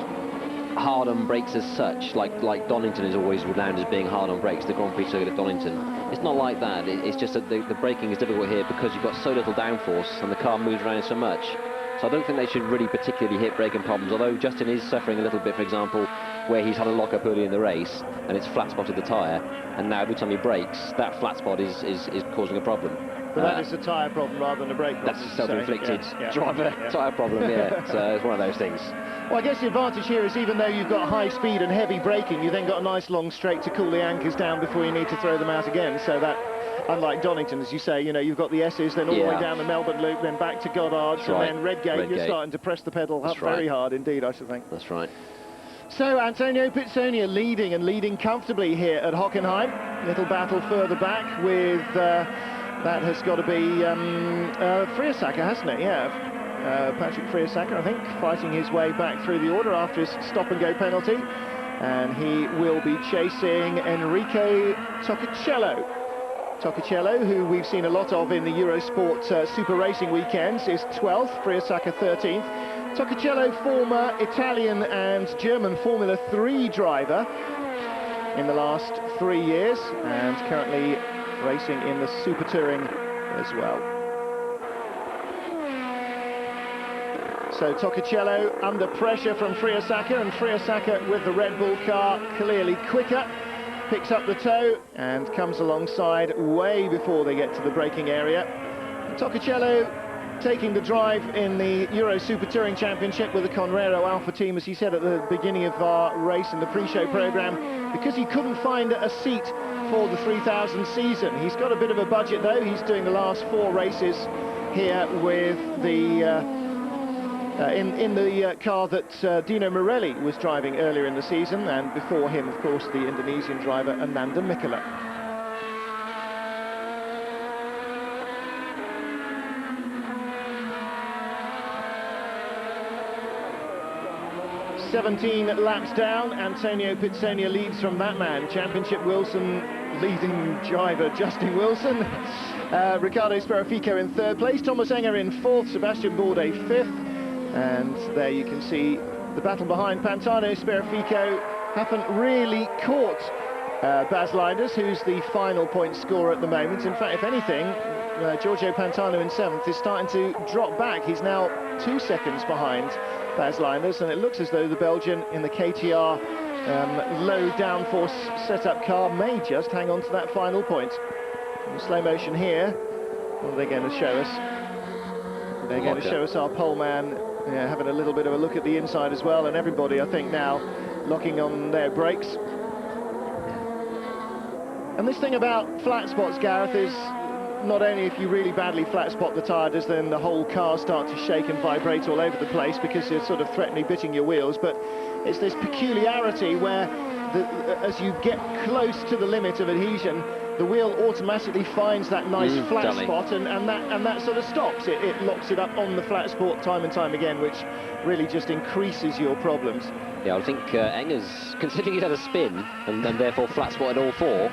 Speaker 10: hard on brakes as such, like Donington is always renowned as being hard on brakes, the Grand Prix circuit of Donington. It's not like that. It's just that the braking is difficult here because you've got so little downforce and the car moves around so much. So I don't think they should really particularly hit braking problems, although Justin is suffering a little bit, for example, where he's had a lock-up early in the race and it's flat-spotted the tyre, and now every time he brakes, that flat spot is causing a problem.
Speaker 1: But that is a tyre problem rather than a brake problem.
Speaker 10: That's a self-inflicted driver tyre problem, yeah. So it's one of those things.
Speaker 1: Well, I guess the advantage here is even though you've got high speed and heavy braking, you've then got a nice long straight to cool the anchors down before you need to throw them out again. So that, unlike Donington, as you say, you know, you've got the S's, then all the way down the Melbourne Loop, then back to Goddard's, and then Redgate, you're starting to press the pedal up very hard indeed, I should think.
Speaker 10: That's right.
Speaker 1: So Antônio Pizzonia leading comfortably here at Hockenheim. Little battle further back with, that has got to be Friesacher, hasn't it? Yeah. Patrick Friesacher, I think, fighting his way back through the order after his stop-and-go penalty. And he will be chasing Enrico Tocacello, who we've seen a lot of in the Eurosport Super Racing weekends, is 12th, Friesacher 13th. Tocacello, former Italian and German Formula 3 driver in the last 3 years, and currently racing in the Super Touring as well. So Tocacello under pressure from Friesacher, and Friesacher with the Red Bull car clearly quicker, picks up the toe and comes alongside way before they get to the braking area. Tocacello taking the drive in the Euro Super Touring Championship with the Conrero Alpha team, as he said at the beginning of our race in the pre-show programme, because he couldn't find a seat for the 3000 season. He's got a bit of a budget though. He's doing the last 4 races here with the in the car that Dino Morelli was driving earlier in the season, and before him, of course, the Indonesian driver Ananda Mikkola. "17 laps down, Antônio Pizzonia leads from that man. Championship Wilson leading driver Justin Wilson. Ricardo Sperafico in 3rd place, Thomas Enge in 4th, Sébastien Bourdais 5th. And there you can see the battle behind. Pantano, Sperafico haven't really caught Bas Leinders, who's the final point scorer at the moment. In fact, if anything, Giorgio Pantano in 7th is starting to drop back. He's now 2 seconds behind Bas Leinders, and it looks as though the Belgian in the KTR low downforce setup car may just hang on to that final point. In slow motion here, what are they going to show us? They're going to show us our pole man having a little bit of a look at the inside as well, and everybody, I think, now locking on their brakes. And this thing about flat spots, Gareth, is not only if you really badly flat spot the tyre does then the whole car start to shake and vibrate all over the place because you're sort of threatening bitting your wheels, but it's this peculiarity where as you get close to the limit of adhesion, the wheel automatically finds that nice flat spot, and that sort of stops it. It locks it up on the flat spot time and time again, which really just increases your problems.
Speaker 10: Yeah, I think Enge's, considering he's had a spin and therefore flat spotted all four,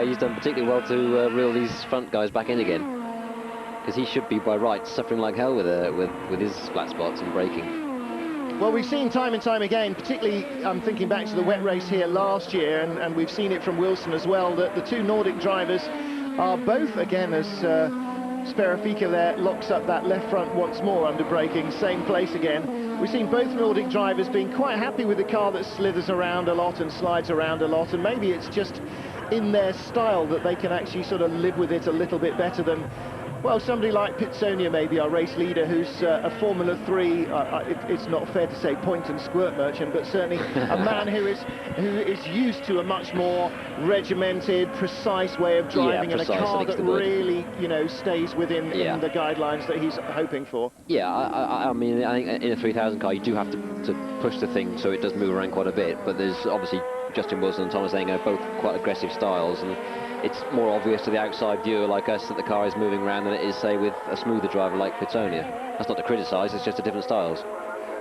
Speaker 10: he's done particularly well to reel these front guys back in again, because he should be by rights suffering like hell with his flat spots and braking.
Speaker 1: Well, we've seen time and time again, particularly I'm thinking back to the wet race here last year, and we've seen it from Wilson as well, that the two Nordic drivers are both, again, as Sperafico there locks up that left front once more under braking, same place again. We've seen both Nordic drivers being quite happy with the car that slithers around a lot and slides around a lot, and maybe it's just in their style that they can actually sort of live with it a little bit better than, well, somebody like Pizzonia, maybe, our race leader, who's a Formula 3, it's not fair to say point and squirt merchant, but certainly a man who is used to a much more regimented, precise way of driving, and a car that really, you know, stays within in the guidelines that he's hoping for.
Speaker 10: Yeah, I mean, I think in a 3000 car, you do have to push the thing so it does move around quite a bit, but there's obviously Justin Wilson and Tomáš Enge are both quite aggressive styles, and it's more obvious to the outside viewer like us that the car is moving around than it is, say, with a smoother driver like Pizzonia. That's not to criticise, it's just a different styles.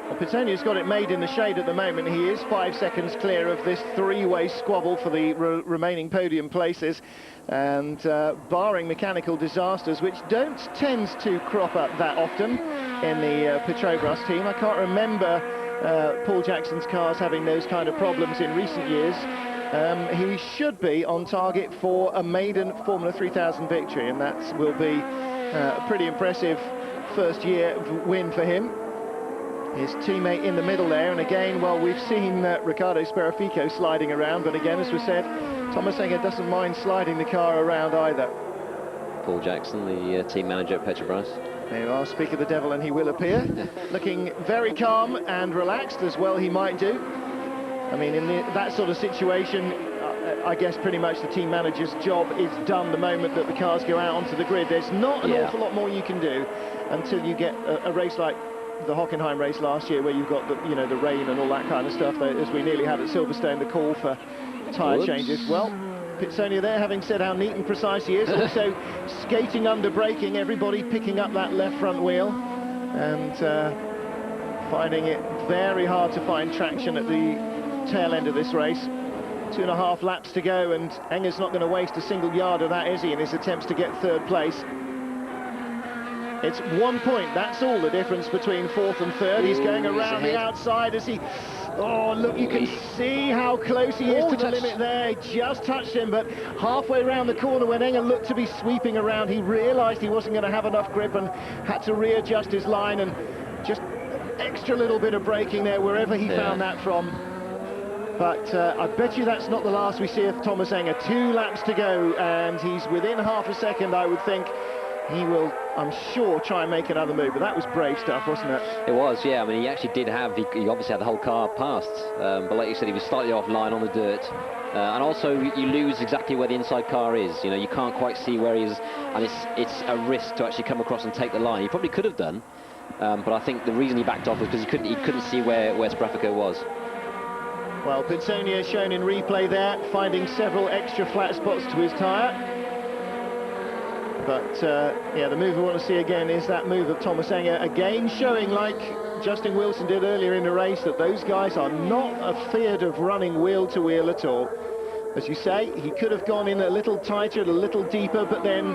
Speaker 1: Well, Pizzonia's got it made in the shade at the moment. He is 5 seconds clear of this three-way squabble for the remaining podium places, and barring mechanical disasters, which don't tend to crop up that often in the Petrobras team. I can't remember Paul Jackson's cars having those kind of problems in recent years. He should be on target for a maiden Formula 3000 victory, and that will be a pretty impressive first-year win for him. His teammate in the middle there, and again, well, we've seen Ricardo Sperafico sliding around, but again, as we said, Tomáš Enge doesn't mind sliding the car around either.
Speaker 10: Paul Jackson, the team manager at Petrobras.
Speaker 1: There you are, speak of the devil and he will appear. Looking very calm and relaxed, as well he might do. I mean, in that sort of situation, I guess pretty much the team manager's job is done the moment that the cars go out onto the grid. There's not an awful lot more you can do until you get a race like the Hockenhien race last year, where you've got the, you know, the rain and all that kind of stuff, as we nearly had at Silverstone, the call for tyre changes. Well, Pizzonia there, having said how neat and precise he is, also skating under braking, everybody picking up that left front wheel and finding it very hard to find traction at the tail end of this race. 2.5 laps to go, and Enge's not going to waste a single yard of that, is he, in his attempts to get third place. It's 1 point, that's all the difference between fourth and third. He's going around the outside as he... Oh, look, you can see how close he is to the limit there. He just touched him, but halfway around the corner, when Enge looked to be sweeping around, he realised he wasn't going to have enough grip and had to readjust his line, and just extra little bit of braking there, wherever he found that from. But I bet you that's not the last we see of Tomáš Enge. 2 laps to go, and he's within half a second, I would think. He will, I'm sure, try and make another move, but that was brave stuff, wasn't it?
Speaker 10: It was, yeah. I mean, he actually did have, he obviously had the whole car passed, but like you said, he was slightly offline on the dirt. And also, you lose exactly where the inside car is. You know, you can't quite see where he is, and it's a risk to actually come across and take the line. He probably could have done, but I think the reason he backed off was because he couldn't see where Sperafico was.
Speaker 1: Well, Pizzonia shown in replay there, finding several extra flat spots to his tyre. But, yeah, the move we want to see again is that move of Tomáš Enge, again showing, like Justin Wilson did earlier in the race, that those guys are not afeard of running wheel to wheel at all. As you say, he could have gone in a little tighter, a little deeper, but then,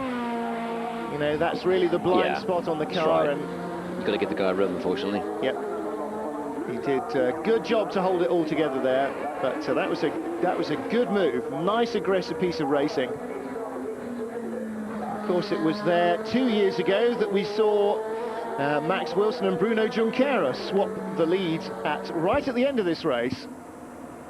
Speaker 1: you know, that's really the blind spot on the car.
Speaker 10: Right.
Speaker 1: And
Speaker 10: you've got to give the guy room, unfortunately.
Speaker 1: Yep. He did a good job to hold it all together there, but that was a good move. Nice, aggressive piece of racing. Of course, it was there 2 years ago that we saw Max Wilson and Bruno Junqueira swap the lead right at the end of this race,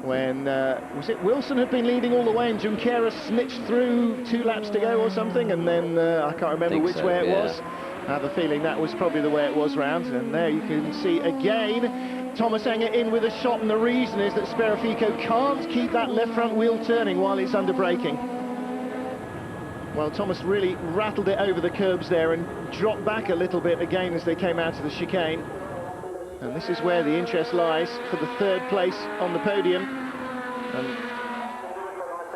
Speaker 1: when was it Wilson had been leading all the way and Junqueira snitched through 2 laps to go or something, and then I can't remember which way it was. I have a feeling that was probably the way it was round, and there you can see again Tomáš Enge in with a shot, and the reason is that Sperafico can't keep that left front wheel turning while it's under braking. Well, Thomas really rattled it over the curbs there and dropped back a little bit again as they came out of the chicane. And this is where the interest lies for the third place on the podium. And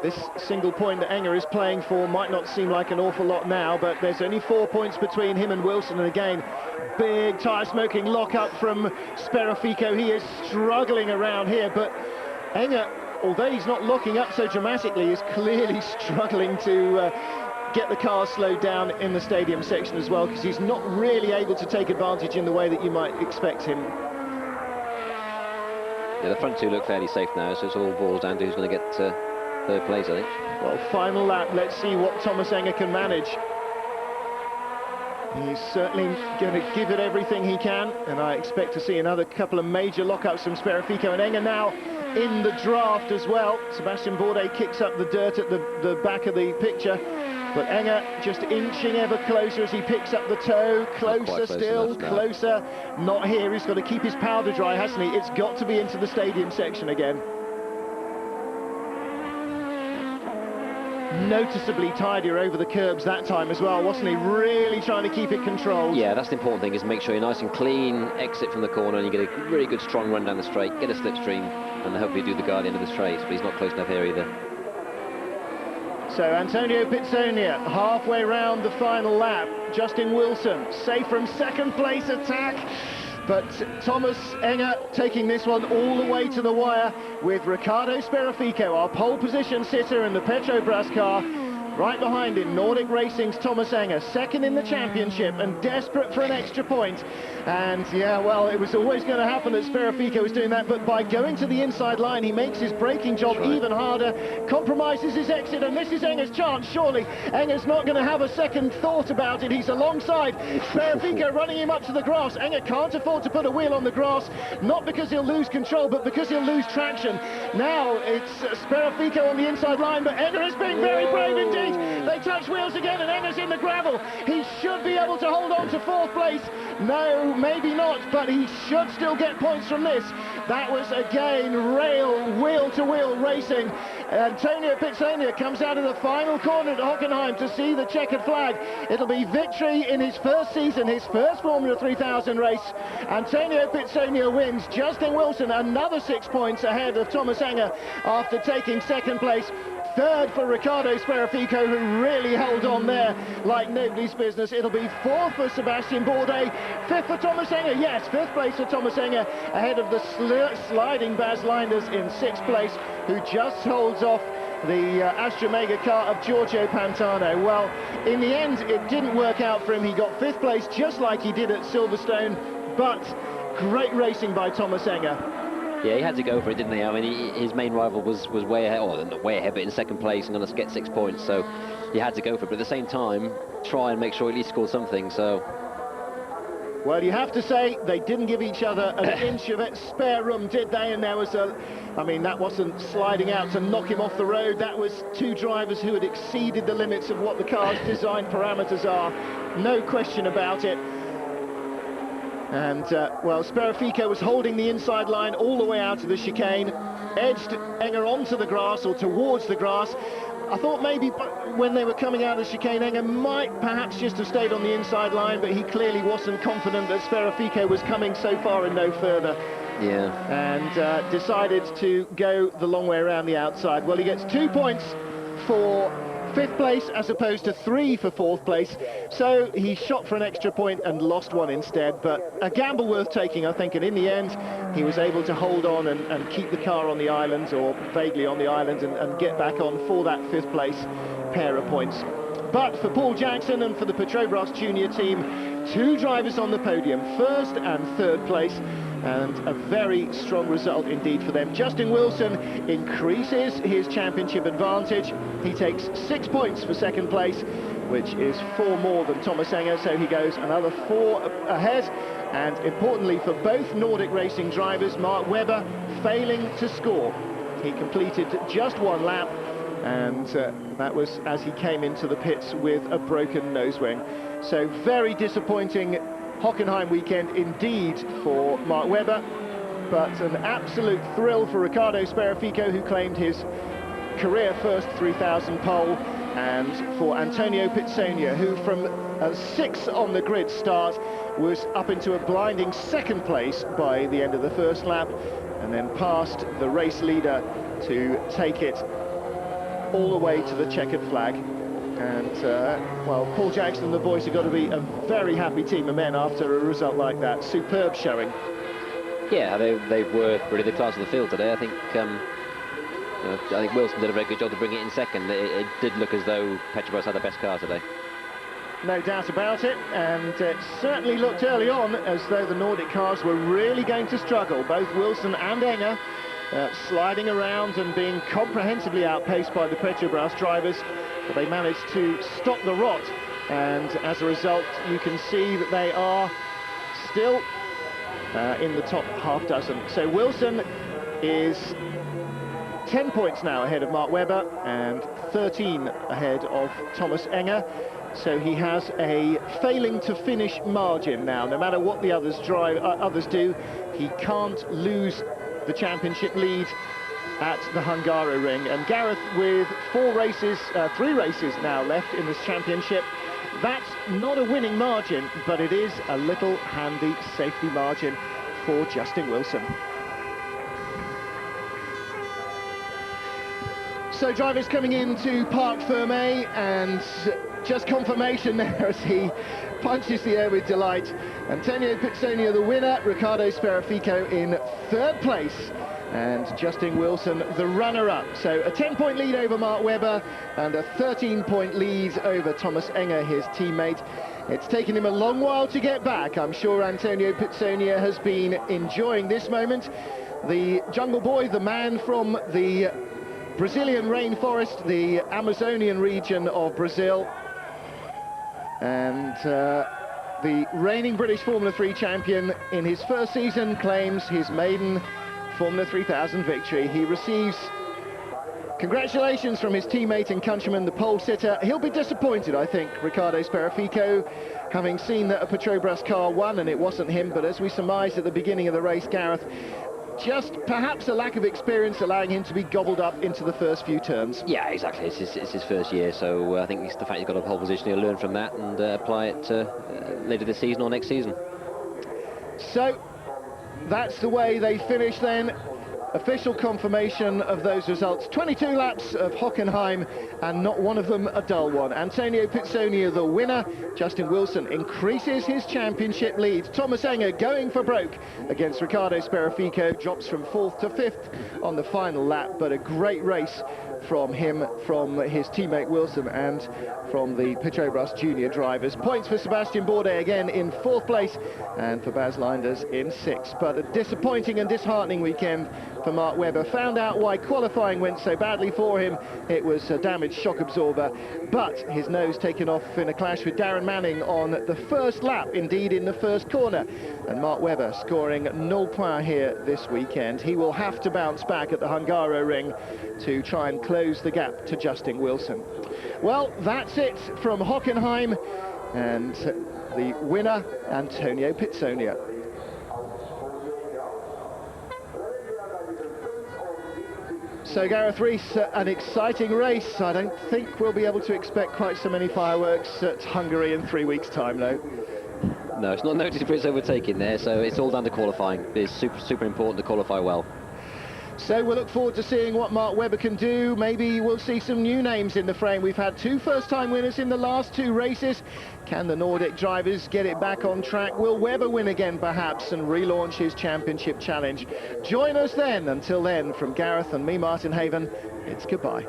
Speaker 1: this single point that Enge is playing for might not seem like an awful lot now, but there's only 4 points between him and Wilson. And again, big tyre-smoking lock-up from Sperafico. He is struggling around here, but Enge, although he's not looking up so dramatically, is clearly struggling to get the car slowed down in the stadium section as well, because he's not really able to take advantage in the way that you might expect him.
Speaker 10: Yeah, the front two look fairly safe now, so it's all balls down to who's going to get third place, I think.
Speaker 1: Well, final lap, let's see what Thomas Enge can manage. He's certainly going to give it everything he can, and I expect to see another couple of major lockups from Sperafico. And Enge now in the draft as well. Sébastien Bourdais kicks up the dirt at the back of the picture, but Enge just inching ever closer as he picks up the toe. Closer still, closer. Not here. He's got to keep his powder dry, hasn't he? It's got to be into the stadium section again. Noticeably tidier over the curbs that time as well, wasn't he? Really trying to keep it controlled.
Speaker 10: Yeah, that's the important thing, is make sure you're nice and clean, exit from the corner, and you get a really good strong run down the straight, get a slipstream, and hopefully do the guy at the end of the straight, but he's not close enough here either.
Speaker 1: So Antônio Pizzonia halfway round the final lap. Justin Wilson safe from second place attack, but Thomas Enge taking this one all the way to the wire with Ricardo Sperafico, our pole position sitter in the Petrobras car. Right behind him, Nordic Racing's Thomas Enge, second in the championship and desperate for an extra point. And yeah, well, it was always going to happen that Sperafico was doing that, but by going to the inside line, he makes his braking job even harder, compromises his exit, and this is Enge's chance, surely. Enge's not going to have a second thought about it. He's alongside Sperafico, running him up to the grass. Enge can't afford to put a wheel on the grass, not because he'll lose control, but because he'll lose traction. Now it's Sperafico on the inside line, but Enge is being very brave indeed. They touch wheels again and Enge's in the gravel. He should be able to hold on to fourth place. No, maybe not, but he should still get points from this. That was again wheel-to-wheel racing. Antônio Pizzonia comes out of the final corner at Hockenhien to see the checkered flag. It'll be victory in his first season, his first Formula 3000 race. Antônio Pizzonia wins. Justin Wilson another 6 points ahead of Thomas Enge after taking second place. Third for Ricardo Sperafico, who really held on there like nobody's business. It'll be fourth for Sébastien Bourdais. Fifth for Thomas Enge. Yes, fifth place for Thomas Enge, ahead of the sliding Baz Leinders in sixth place, who just holds off the Astra Mega car of Giorgio Pantano. Well, in the end, it didn't work out for him. He got fifth place, just like he did at Silverstone, but great racing by Thomas Enge.
Speaker 10: Yeah, he had to go for it, didn't he? I mean, his main rival was way ahead, or not way ahead, but in second place and going to get 6 points, so he had to go for it. But at the same time, try and make sure he at least scored something, so...
Speaker 1: Well, you have to say, they didn't give each other an inch of spare room, did they? And there was I mean, that wasn't sliding out to knock him off the road. That was two drivers who had exceeded the limits of what the car's design parameters are. No question about it. And, well, Sperafico was holding the inside line all the way out to the chicane, edged Enge onto the grass, or towards the grass. I thought maybe when they were coming out of the chicane, Enge might perhaps just have stayed on the inside line, but he clearly wasn't confident that Sperafico was coming so far and no further.
Speaker 10: Yeah.
Speaker 1: And decided to go the long way around the outside. Well, he gets 2 points for fifth place as opposed to 3 for fourth place, so he shot for an extra point and lost one instead, but a gamble worth taking, I think, and in the end he was able to hold on and keep the car on the island, or vaguely on the island, and get back on for that fifth place pair of points. But for Paul Jackson and for the Petrobras junior team, 2 drivers on the podium, first and third place, and a very strong result indeed for them. Justin Wilson increases his championship advantage. He takes 6 points for second place, which is 4 more than Thomas Enge, so he goes another 4 ahead. And importantly for both Nordic Racing drivers, Mark Webber failing to score. He completed just 1 lap, and that was as he came into the pits with a broken nose wing. So very disappointing Hockenhien weekend indeed for Mark Webber, but an absolute thrill for Ricardo Sperafico, who claimed his career first 3000 pole. and for Antônio Pizzonia, who from a 6th on the grid start was up into a blinding 2nd place by the end of the first lap, and then passed the race leader to take it all the way to the checkered flag. And, well, Paul Jackson and the boys have got to be a very happy team of men after a result like that. Superb showing.
Speaker 10: Yeah, they were really the class of the field today. I think Wilson did a very good job to bring it in 2nd. It did look as though Petrobras had the best car today.
Speaker 1: No doubt about it, and it certainly looked early on as though the Nordic cars were really going to struggle. Both Wilson and Enge sliding around and being comprehensively outpaced by the Petrobras drivers, but they managed to stop the rot, and as a result you can see that they are still in the top half dozen. So Wilson is 10 points now ahead of Mark Webber and 13 ahead of Thomas Enge. So he has a failing to finish margin now. No matter what the others do, he can't lose the championship lead at the Hungaroring. And Gareth, with 3 races now left in this championship, that's not a winning margin, but it is a little handy safety margin for Justin Wilson. So drivers coming into Parc Fermé, and just confirmation there as he punches the air with delight. Antônio Pizzonia the winner, Ricardo Sperafico in 3rd place, and Justin Wilson the runner-up. So a 10-point lead over Mark Webber and a 13-point lead over Thomas Enge, his teammate. It's taken him a long while to get back. I'm sure Antônio Pizzonia has been enjoying this moment. The jungle boy, the man from the Brazilian rainforest, the Amazonian region of Brazil, and the reigning British Formula 3 champion in his first season claims his maiden Formula 3000 victory. He receives congratulations from his teammate and countryman, the pole sitter. He'll be disappointed, I think, Ricardo Sperafico, having seen that a Petrobras car won and it wasn't him, but as we surmised at the beginning of the race, Gareth, just perhaps a lack of experience allowing him to be gobbled up into the first few turns. Yeah, exactly. It's his first year, so I think it's the fact he's got a pole position, he'll learn from that and apply it later this season or next season. So that's the way they finish then. Official confirmation of those results. 22 laps of Hockenhien, and not one of them a dull one. Antônio Pizzonia the winner. Justin Wilson increases his championship lead. Thomas Enge going for broke against Ricardo Sperafico, drops from 4th to 5th on the final lap, but a great race from him, from his teammate Wilson, and from the Petrobras junior drivers. Points for Sébastien Bourdais again in 4th place, and for Bas Leinders in 6th. But a disappointing and disheartening weekend for Mark Webber. Found out why qualifying went so badly for him. It was a damaged shock absorber, but his nose taken off in a clash with Darren Manning on the first lap, indeed in the first corner. And Mark Webber scoring 0 points here this weekend. He will have to bounce back at the Hungaroring to try and close the gap to Justin Wilson. Well, that's it from Hockenhien, and the winner, Antônio Pizzonia. So Gareth Rees, an exciting race. I don't think we'll be able to expect quite so many fireworks at Hungary in 3 weeks' time, though. No, it's not noticed for its overtaking there, so it's all down to qualifying. It's super important to qualify well. So we'll look forward to seeing what Mark Webber can do. Maybe we'll see some new names in the frame. We've had 2 first-time winners in the last 2 races. Can the Nordic drivers get it back on track? Will Webber win again, perhaps, and relaunch his championship challenge? Join us then. Until then, from Gareth and me, Martin Haven, it's goodbye.